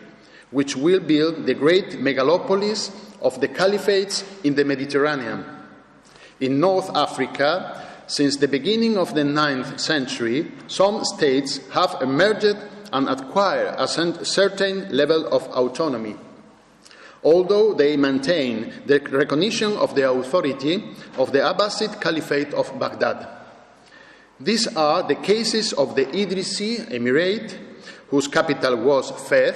which will build the great megalopolis of the caliphates in the Mediterranean. In North Africa, since the beginning of the 9th century, some states have emerged and acquired a certain level of autonomy, although they maintain the recognition of the authority of the Abbasid Caliphate of Baghdad. These are the cases of the Idrisi Emirate, whose capital was Fez,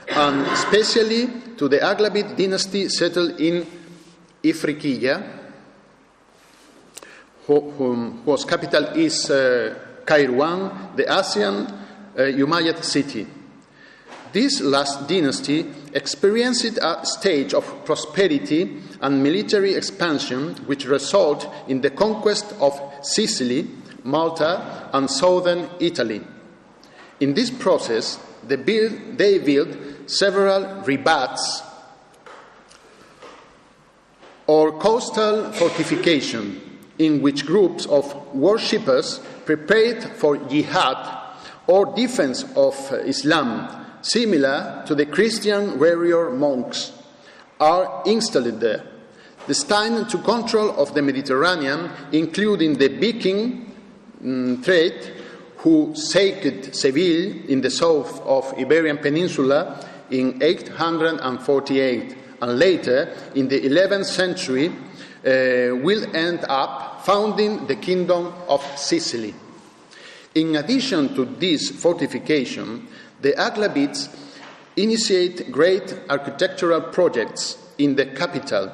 and especially to the Aghlabid dynasty settled in Ifriqiya, whose capital is Kairouan, the Asian Umayyad city. This last dynasty experienced a stage of prosperity and military expansion which resulted in the conquest of Sicily, Malta, and southern Italy. In this process, they built several rebats or coastal fortifications in which groups of worshippers prepared for jihad or defense of Islam, similar to the Christian warrior monks, are installed there, destined to control of the Mediterranean, including the Viking trade, who sacked Seville in the south of Iberian Peninsula in 848, and later, in the 11th century, will end up founding the Kingdom of Sicily. In addition to this fortification, the Aghlabids initiate great architectural projects in the capital,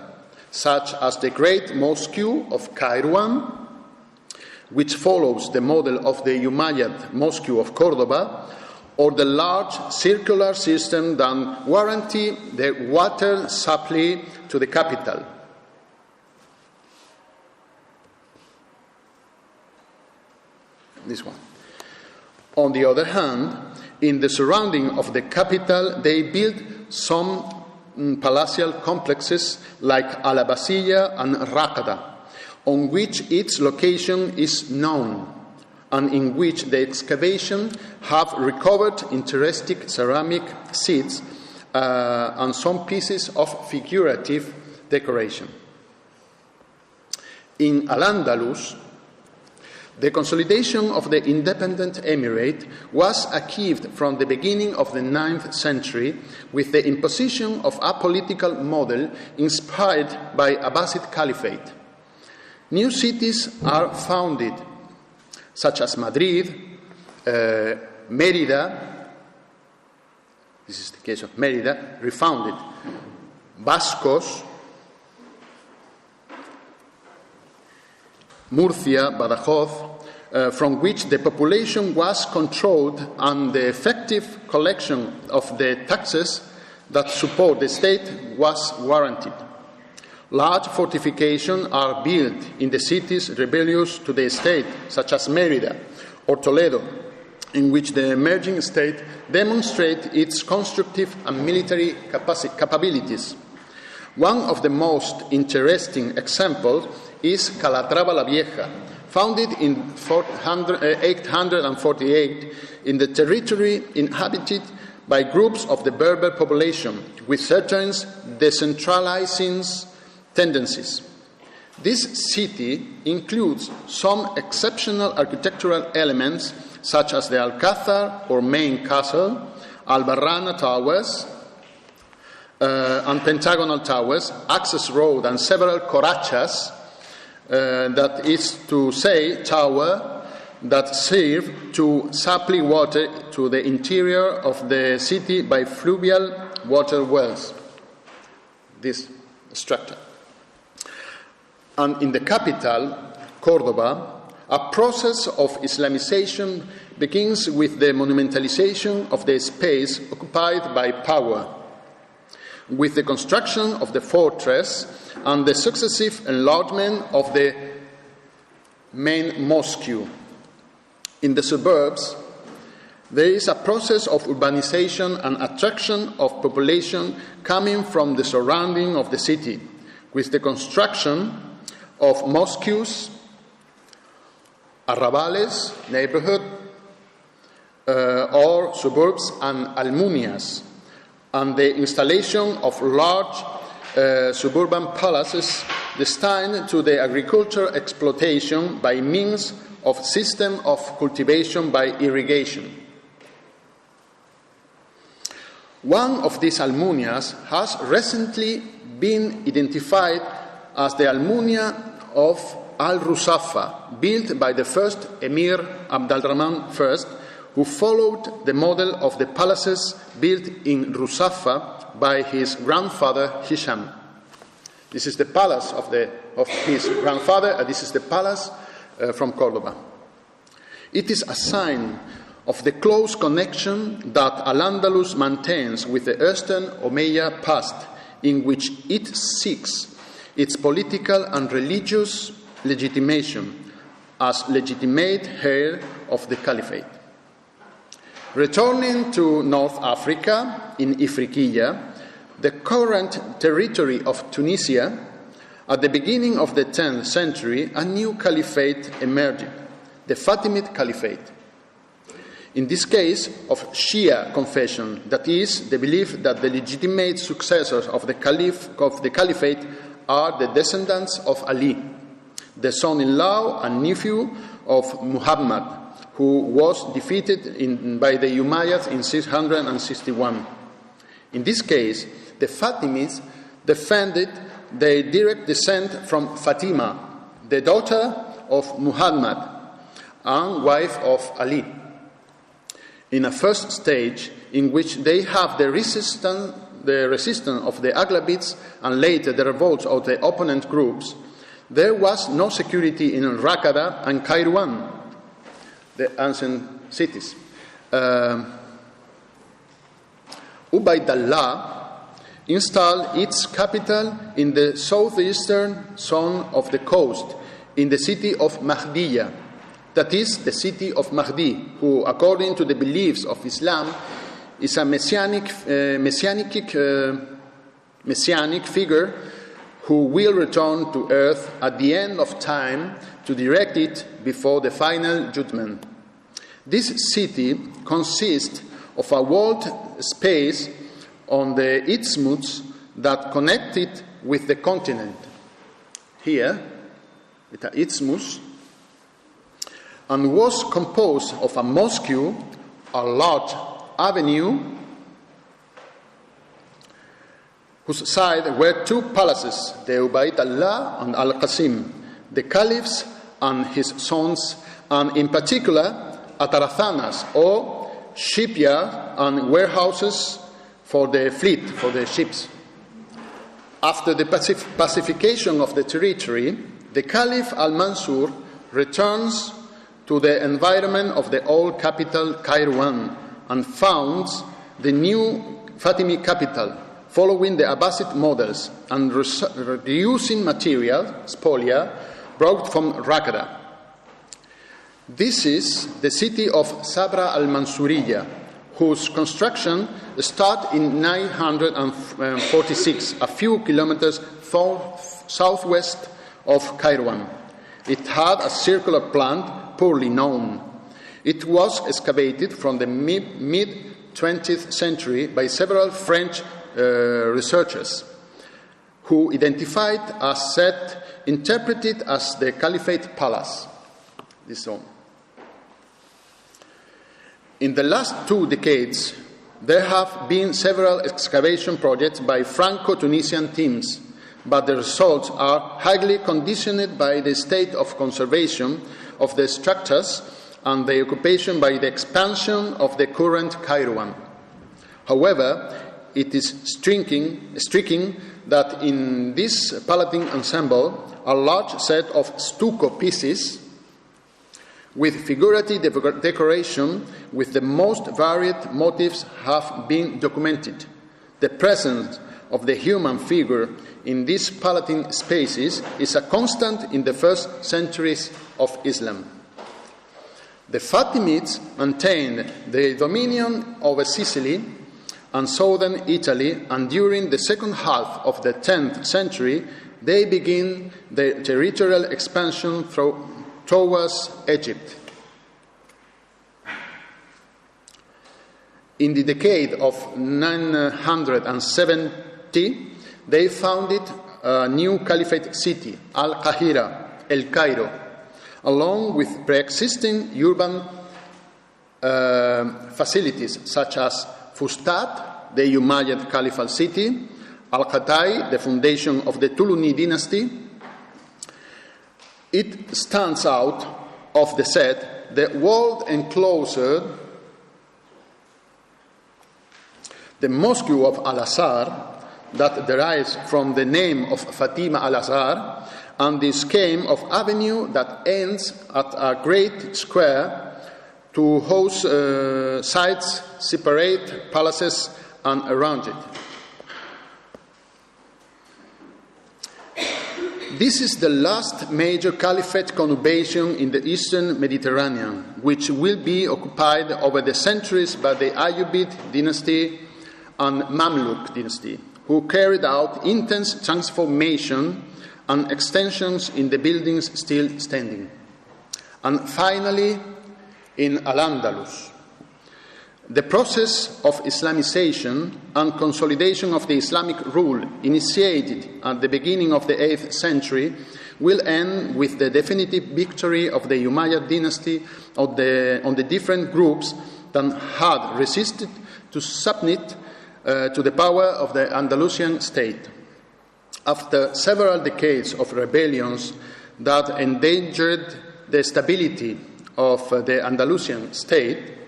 such as the Great Mosque of Kairouan, which follows the model of the Umayyad Mosque of Cordoba, or the large circular system that guarantee the water supply to the capital. This one. On the other hand, in the surrounding of the capital, they built some palatial complexes like Al-Abbasiyya and Raqada, on which its location is known, and in which the excavation have recovered interesting ceramic seats and some pieces of figurative decoration. In Al-Andalus, the consolidation of the independent emirate was achieved from the beginning of the 9th century with the imposition of a political model inspired by Abbasid Caliphate. New cities are founded, such as Madrid, Mérida, this is the case of Mérida, refounded, Vascos, Murcia, Badajoz, from which the population was controlled and the effective collection of the taxes that support the state was warranted. Large fortifications are built in the cities rebellious to the state, such as Mérida or Toledo, in which the emerging state demonstrates its constructive and military capabilities. One of the most interesting examples is Calatrava la Vieja, founded in 848 in the territory inhabited by groups of the Berber population with certain decentralizing tendencies. This city includes some exceptional architectural elements such as the Alcázar or main castle, Albarrana towers, and pentagonal towers, access road, and several corachas, that is to say, tower that serve to supply water to the interior of the city by fluvial water wells. This structure. And in the capital, Cordoba, a process of Islamization begins with the monumentalization of the space occupied by power, with the construction of the fortress and the successive enlargement of the main mosque. In the suburbs, there is a process of urbanization and attraction of population coming from the surrounding of the city, with the construction of mosques, arrabales, neighborhood, or suburbs and almunias, and the installation of large suburban palaces destined to the agricultural exploitation by means of system of cultivation by irrigation. One of these almunias has recently been identified as the Almunia of Al-Rusafa, built by the first Emir Abd al-Rahman I, who followed the model of the palaces built in Rusafa by his grandfather Hisham. This is the palace of his grandfather, and this is the palace from Cordoba. It is a sign of the close connection that Al-Andalus maintains with the Eastern Umayyad past, in which it seeks its political and religious legitimation as legitimate heir of the Caliphate. Returning to North Africa, in Ifriqiya, the current territory of Tunisia, at the beginning of the 10th century, a new caliphate emerged, the Fatimid Caliphate. In this case, of Shia confession, that is, the belief that the legitimate successors of the caliphate are the descendants of Ali, the son-in-law and nephew of Muhammad, who was defeated by the Umayyads in 661. In this case, the Fatimids defended their direct descent from Fatima, the daughter of Muhammad and wife of Ali. In a first stage, in which they have the resistance of the Aghlabids and later the revolts of the opponent groups, there was no security in Raqqada and Kairouan, the ancient cities. Ubaydallah installed its capital in the southeastern zone of the coast, in the city of Mahdiya, that is, the city of Mahdi, who, according to the beliefs of Islam, is a messianic figure who will return to earth at the end of time to direct it before the final judgment. This city consists of a walled space on the isthmus that connect it with the continent. Here, with an isthmus, and was composed of a mosque, a large avenue, whose side were two palaces, the Ubaydallah and Al-Qasim, the caliphs and his sons, and in particular, atarathanas, or shipyard and warehouses for the fleet, for the ships. After the pacification of the territory, the Caliph Al-Mansur returns to the environment of the old capital, Kairouan, and founds the new Fatimid capital, following the Abbasid models and reusing material, spolia, brought from Raqqada. This is the city of Sabra al-Mansuriya, whose construction started in 946, a few kilometers southwest of Kairouan. It had a circular plant poorly known. It was excavated from the mid-20th century by several French researchers who identified a set interpreted as the Caliphate Palace. This zone. In the last 2 decades, there have been several excavation projects by Franco-Tunisian teams, but the results are highly conditioned by the state of conservation of the structures and the occupation by the expansion of the current Kairouan. However, it is striking that in this Palatine ensemble, a large set of stucco pieces with figurative decoration with the most varied motifs have been documented. The presence of the human figure in these Palatine spaces is a constant in the first centuries of Islam. The Fatimids maintained their dominion over Sicily and southern Italy, and during the second half of the 10th century, they begin their territorial expansion towards Egypt. In the decade of 970, they founded a new caliphate city, Al-Qahira, El Cairo, along with pre-existing urban facilities such as Fustat, the Umayyad Caliphal city, Al-Qatai, the foundation of the Tuluni dynasty. It stands out of the set, the walled enclosure, the mosque of Al-Azhar, that derives from the name of Fatima Al-Azhar, and the scheme of avenue that ends at a great square to host sites, separate palaces, and around it. This is the last major caliphate conurbation in the eastern Mediterranean, which will be occupied over the centuries by the Ayyubid dynasty and Mamluk dynasty, who carried out intense transformation and extensions in the buildings still standing. And finally, in Al-Andalus, the process of Islamization and consolidation of the Islamic rule initiated at the beginning of the 8th century will end with the definitive victory of the Umayyad dynasty on the different groups that had resisted to submit to the power of the Andalusian state. After several decades of rebellions that endangered the stability of the Andalusian state,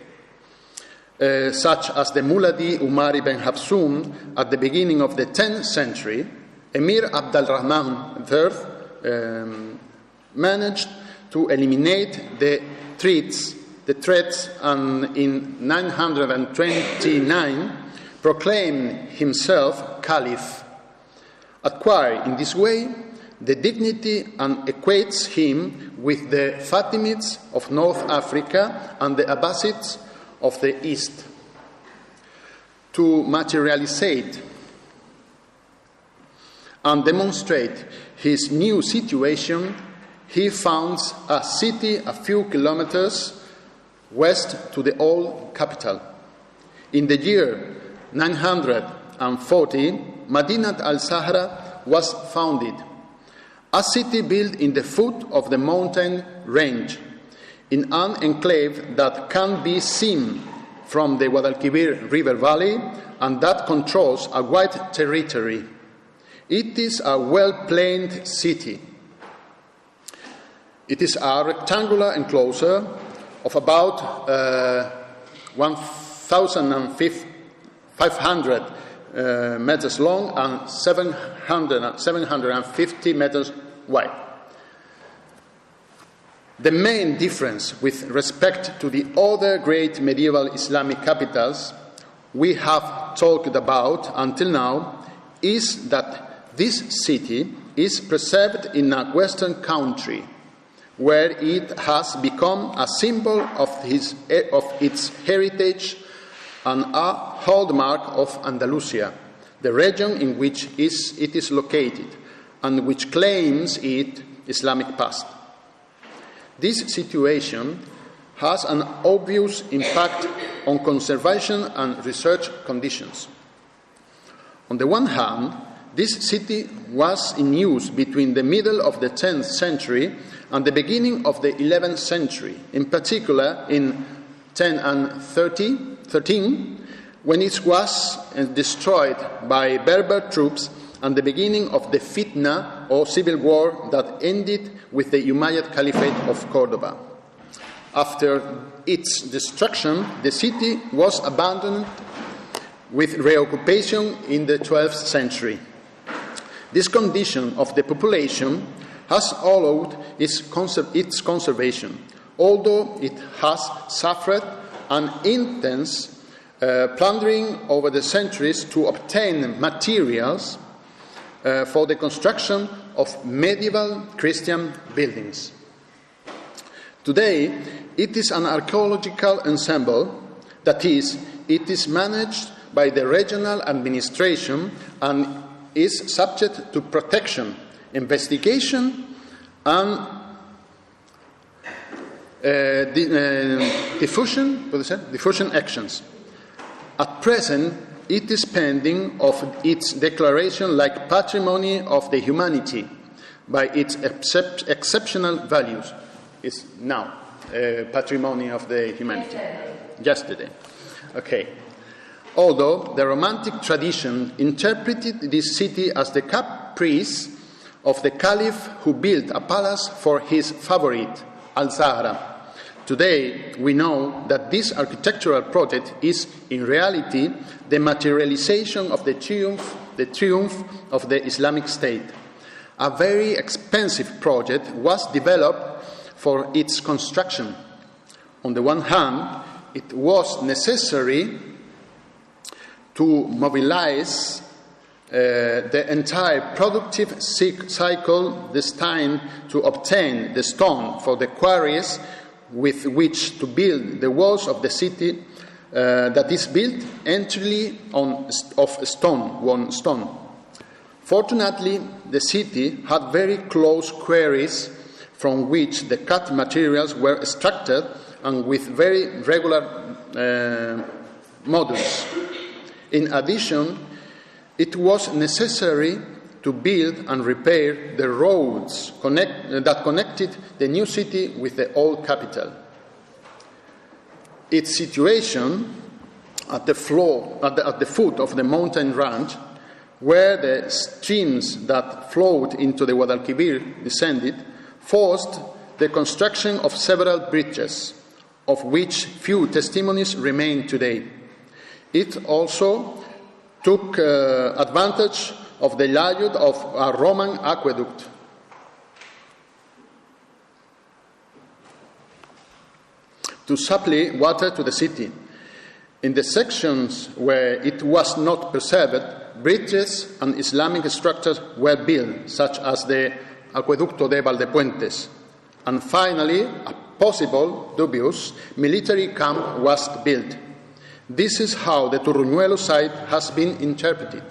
such as the Muladi Umar ibn Hafsun at the beginning of the 10th century, Emir Abd al-Rahman III managed to eliminate the threats, and in 929 proclaimed himself Caliph, acquiring in this way the dignity and equates him with the Fatimids of North Africa and the Abbasids of the East. To materialize and demonstrate his new situation, he founds a city a few kilometers west to the old capital. In the year 940, Madinat al-Sahra was founded, a city built in the foot of the mountain range, in an enclave that can be seen from the Guadalquivir river valley and that controls a wide territory. It is a well-planned city. It is a rectangular enclosure of about 1,500 meters long and 750 meters wide. The main difference with respect to the other great medieval Islamic capitals we have talked about until now is that this city is preserved in a Western country, where it has become a symbol of its heritage and a hallmark of Andalusia, the region in which it is located, and which claims its Islamic past. This situation has an obvious impact on conservation and research conditions. On the one hand, this city was in use between the middle of the 10th century and the beginning of the 11th century, in particular in 1013, when it was destroyed by Berber troops, and the beginning of the fitna or civil war that ended with the Umayyad Caliphate of Cordoba. After its destruction, the city was abandoned with reoccupation in the 12th century. This condition of the population has allowed its conservation, although it has suffered an intense plundering over the centuries to obtain materials for the construction of medieval Christian buildings. Today, it is an archaeological ensemble, that is, it is managed by the regional administration and is subject to protection, investigation, and diffusion actions. At present, it is pending of its declaration like patrimony of the humanity by its exceptional values. It's now patrimony of the humanity. Yesterday. Okay. Although the Romantic tradition interpreted this city as the caprice of the caliph who built a palace for his favorite, Al-Zahra. Today, we know that this architectural project is, in reality, the materialization of the triumph of the Islamic State. A very expensive project was developed for its construction. On the one hand, it was necessary to mobilize the entire productive cycle destined to obtain the stone for the quarries with which to build the walls of the city that is built entirely of stone. Fortunately, the city had very close quarries from which the cut materials were extracted and with very regular modules. In addition, it was necessary to build and repair the roads that connected the new city with the old capital. Its situation at the foot of the mountain range, where the streams that flowed into the Guadalquivir descended, forced the construction of several bridges, of which few testimonies remain today. It also took advantage of the layout of a Roman aqueduct. To supply water to the city. In the sections where it was not preserved, bridges and Islamic structures were built, such as the Acueducto de Valdepuentes. And finally, a possible, dubious, military camp was built. This is how the Turruñuelo site has been interpreted,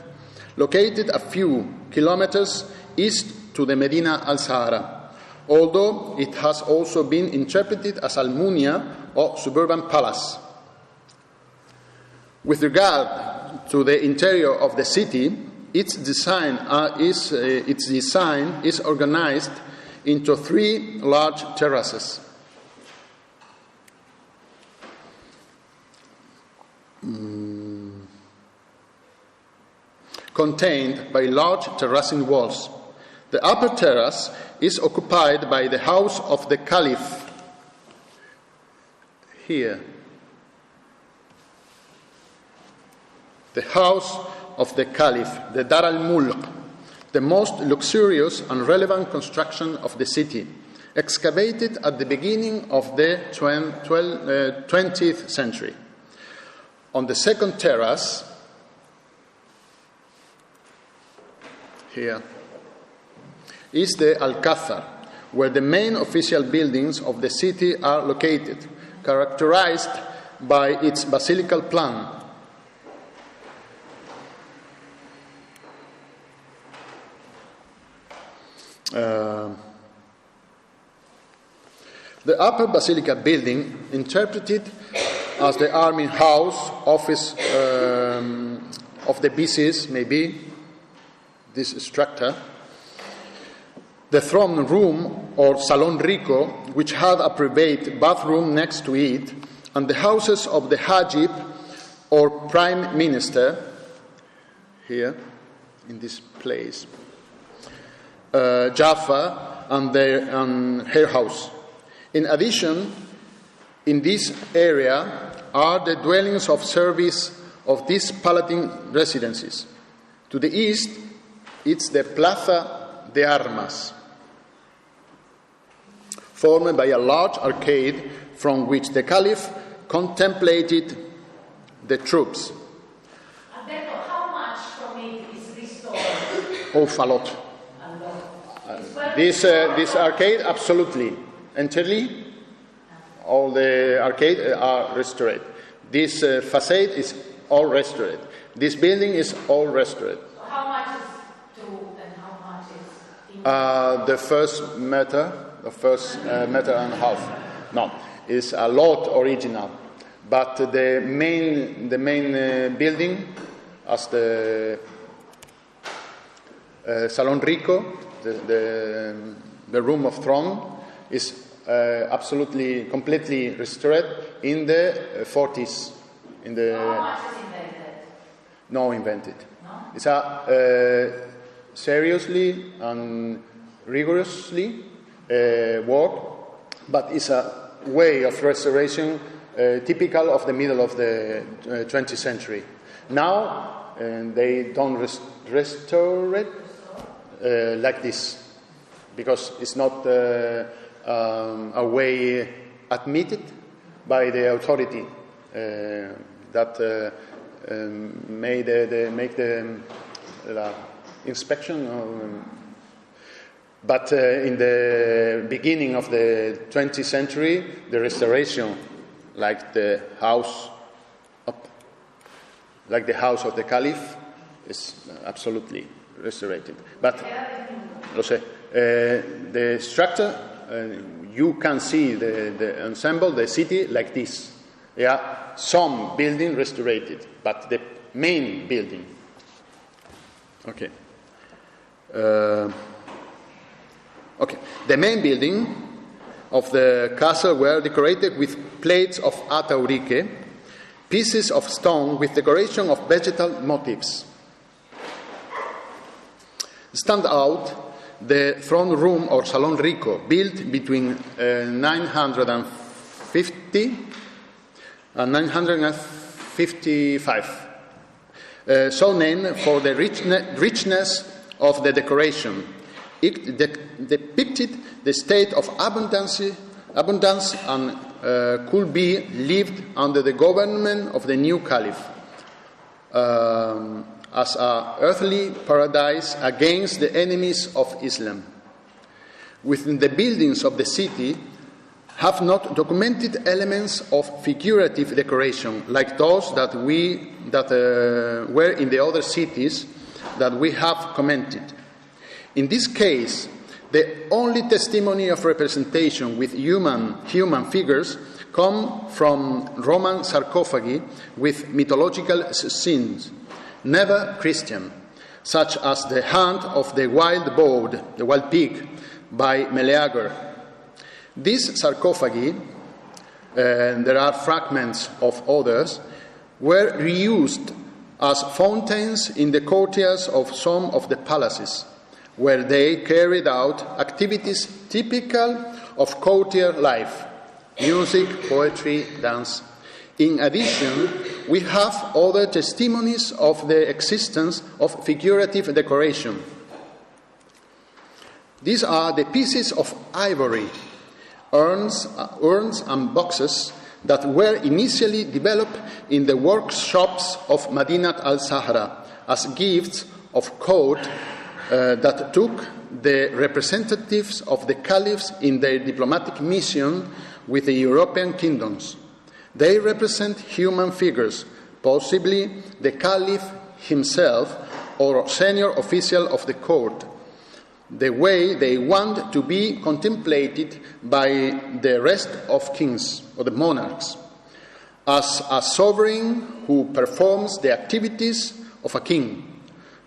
located a few kilometers east to the Medina al-Sahara, although it has also been interpreted as Almunia or suburban palace. With regard to the interior of the city, its design is organized into three large terraces. Contained by large terracing walls. The upper terrace is occupied by the house of the Caliph. Here. The house of the Caliph, the Dar al-Mulk, the most luxurious and relevant construction of the city, excavated at the beginning of the 20th century. On the second terrace, here, is the Alcázar, where the main official buildings of the city are located, characterized by its basilical plan. The upper basilica building, interpreted as the army house, office of the BCs, maybe, this structure, the throne room or Salon Rico, which had a private bathroom next to it, and the houses of the Hajib or Prime Minister, here, in this place, Jaffa and her house. In addition, in this area are the dwellings of service of these Palatine residences. To the east, it's the Plaza de Armas, formed by a large arcade from which the Caliph contemplated the troops. Alberto, how much from it is restored? Oh, a lot. This arcade, absolutely. Entirely, all the arcade are restored. This facade is all restored. This building is all restored. So how much is true and how much is in the first meter and a half. No, is a lot original, but the main building, as the Salon Rico, the room of throne, is absolutely, completely restored in the 40s. In the how much is invented? No, invented. No? It's a seriously and rigorously work, but it's a way of restoration typical of the middle of the 20th century. Now they don't restore it like this, because it's not a way admitted by the authority that make the inspection. But in the beginning of the 20th century, the restoration, like the house of the Caliph, is absolutely restored. But the structure, you can see the ensemble, the city, like this. There are some building restored, but the main building. Okay. The main building of the castle were decorated with plates of ataurique, pieces of stone with decoration of vegetal motifs. Stand out the throne room or Salon Rico, built between 950 and 955, so named for the richness of the decoration. It depicted the state of abundance and could be lived under the government of the new Caliph as an earthly paradise against the enemies of Islam. Within the buildings of the city have not documented elements of figurative decoration like those that were in the other cities that we have commented. In this case, the only testimony of representation with human figures come from Roman sarcophagi with mythological scenes, never Christian, such as the hunt of the wild boar, the wild pig, by Meleager. These sarcophagi, there are fragments of others, were reused as fountains in the courtyards of some of the palaces, where they carried out activities typical of courtier life: music, poetry, dance. In addition, we have other testimonies of the existence of figurative decoration. These are the pieces of ivory, urns and boxes that were initially developed in the workshops of Madinat al-Sahra as gifts of court that took the representatives of the caliphs in their diplomatic mission with the European kingdoms. They represent human figures, possibly the caliph himself or senior official of the court, the way they want to be contemplated by the rest of kings or the monarchs, as a sovereign who performs the activities of a king,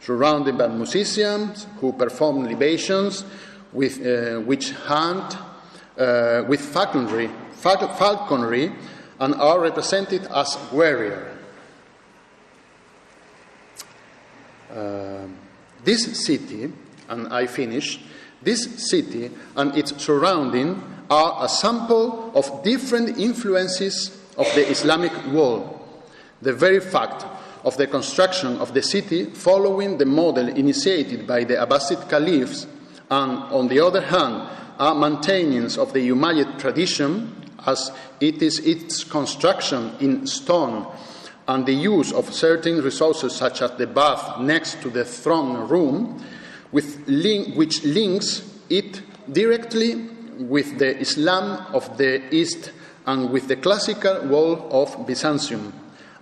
surrounded by musicians who perform libations, which hunt with falconry, and are represented as warriors. This city, and I finish, this city and its surrounding are a sample of different influences of the Islamic world. The very fact of the construction of the city following the model initiated by the Abbasid caliphs, and on the other hand, a maintenance of the Umayyad tradition, as it is its construction in stone and the use of certain resources such as the bath next to the throne room, which links it directly with the Islam of the East and with the classical world of Byzantium,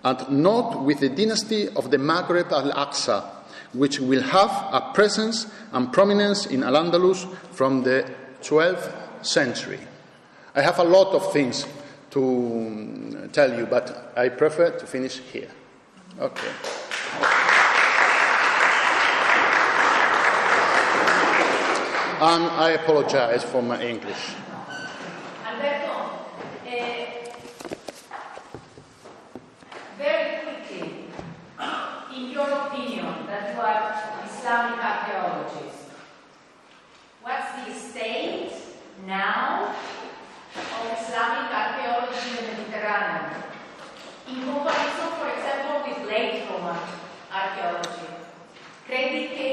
and not with the dynasty of the Maghreb al-Aqsa, which will have a presence and prominence in Al-Andalus from the 12th century. I have a lot of things to tell you, but I prefer to finish here. Okay. And I apologize for my English. Alberto, very quickly, in your opinion, that you are Islamic archaeologist, what's the state now of Islamic archaeology in the Mediterranean, in comparison, for example, with late Roman archaeology? Credi che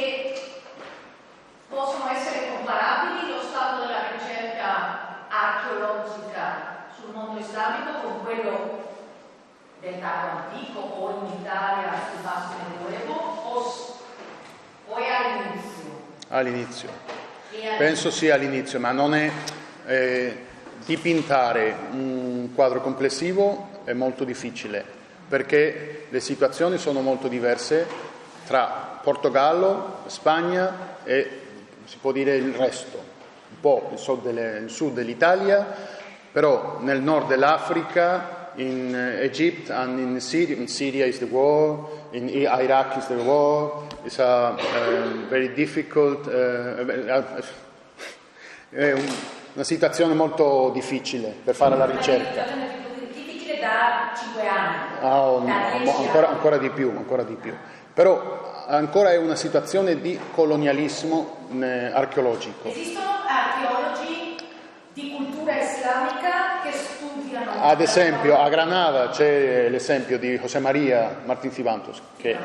possono essere comparabili lo stato della ricerca archeologica sul mondo islamico con quello del tardo antico o in Italia sul basso medioevo o è all'inizio? All'inizio. Penso sia all'inizio, ma non è dipintare un quadro complessivo è molto difficile, perché le situazioni sono molto diverse tra Portogallo, Spagna e si può dire il resto, un po' il sud dell'Italia, però nel nord dell'Africa, in Egypt and in Syria is the war, in Iraq is the war, it's a very difficult, è una situazione molto difficile per fare la ricerca. È una situazione difficile da 5 anni. Ancora di più. Però ancora è una situazione di colonialismo archeologico. Esistono archeologi di cultura islamica che studiano... Ad esempio, a Granada c'è l'esempio di José María Martín Cibantos, che...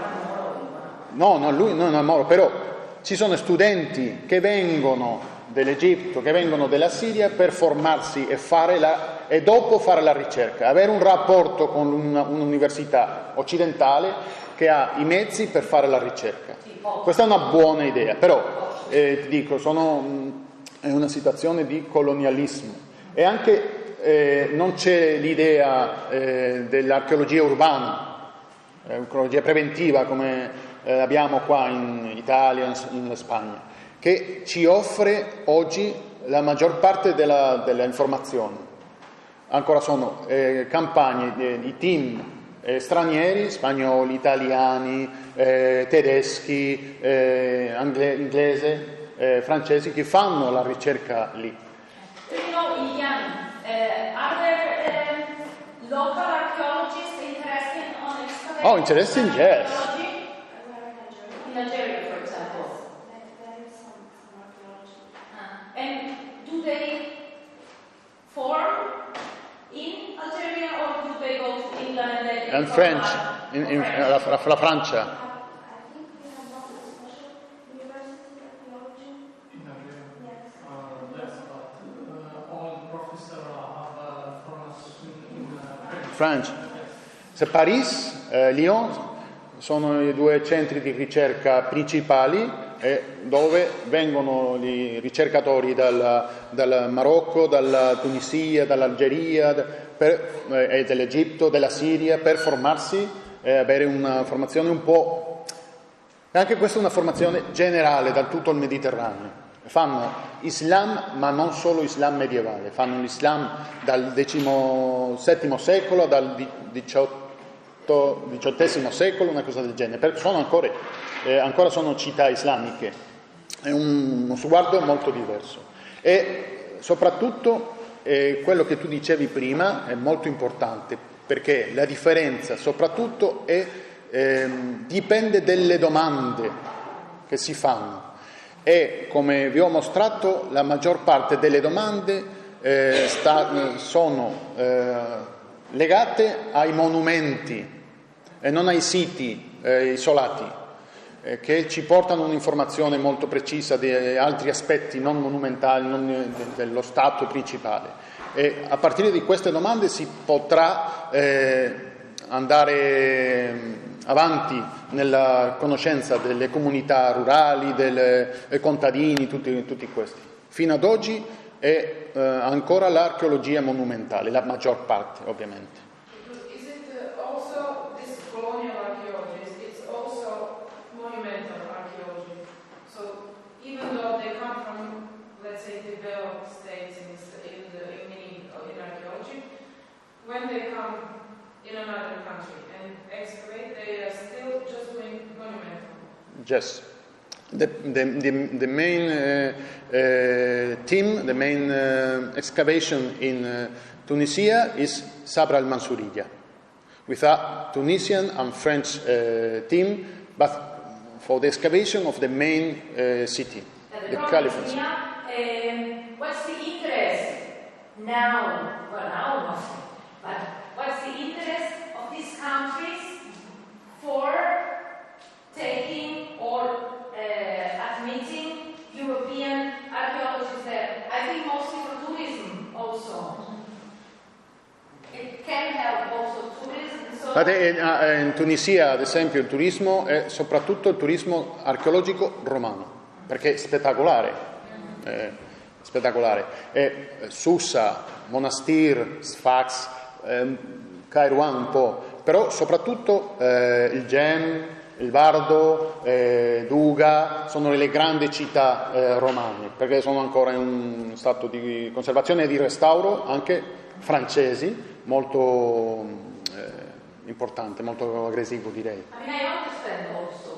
lui non è moro, però ci sono studenti che vengono dell'Egitto, che vengono della Siria per formarsi e dopo fare la ricerca, avere un rapporto con un'università occidentale che ha i mezzi per fare la ricerca. Questa è una buona idea, però ti dico, è una situazione di colonialismo e anche non c'è l'idea dell'archeologia urbana, archeologia preventiva come abbiamo qua in Italia, in Spagna, che ci offre oggi la maggior parte della informazione. Ancora sono campagne di team stranieri, spagnoli, italiani, tedeschi, inglesi, francesi, che fanno la ricerca lì. Ian, are there local archaeologists interested on excavating? Oh, interesting, yes. In Nigeria, for example. There is some archaeology. And do they form in Algeria or do they go to England And French, la Francia. I think we have one special university archaeology. In Algeria? Yes. Yes, but all professors have from French. Se Paris, Lyon sono i due centri di ricerca principali, dove vengono i ricercatori dal Marocco, dalla Tunisia, dall'Algeria e dell'Egitto, della Siria, per formarsi e avere una formazione un po'... Anche questa è una formazione generale da tutto il Mediterraneo. Fanno Islam, ma non solo Islam medievale, fanno l'Islam dal XVII secolo, dal XVIII secolo, una cosa del genere, perché sono ancora sono città islamiche, è uno sguardo molto diverso. E soprattutto quello che tu dicevi prima è molto importante, perché la differenza soprattutto dipende dalle domande che si fanno. E come vi ho mostrato, la maggior parte delle domande sono legate ai monumenti e non ai siti isolati, che ci portano un'informazione molto precisa di altri aspetti non monumentali, non dello stato principale. E a partire di queste domande si potrà andare avanti nella conoscenza delle comunità rurali, dei contadini, tutti questi. Fino ad oggi è ancora l'archeologia monumentale, la maggior parte ovviamente. Is it also this colonial archaeology? It's also monumental archaeology. So even though they come from, let's say, developed states in archaeology, when they come in another country and excavate, they are still just doing monumental. Yes. The main team, the main excavation in Tunisia is Sabra al-Mansouriya, with a Tunisian and French team, but for the excavation of the main city, the caliphate. What's the interest now? Well, now not, but what's the interest of these countries for taking or admitting European archaeologists there? I think mostly for tourism also. It can help also tourism. So In Tunisia, ad esempio, il turismo è soprattutto il turismo archeologico romano, perché è spettacolare. Susa, Monastir, Sfax, Kairouan un po', però soprattutto il Gem, il Vardo, Duga, sono le grandi città romane, perché sono ancora in un stato di conservazione e di restauro, anche francesi, molto importante, molto aggressivo direi. I mean, I understand also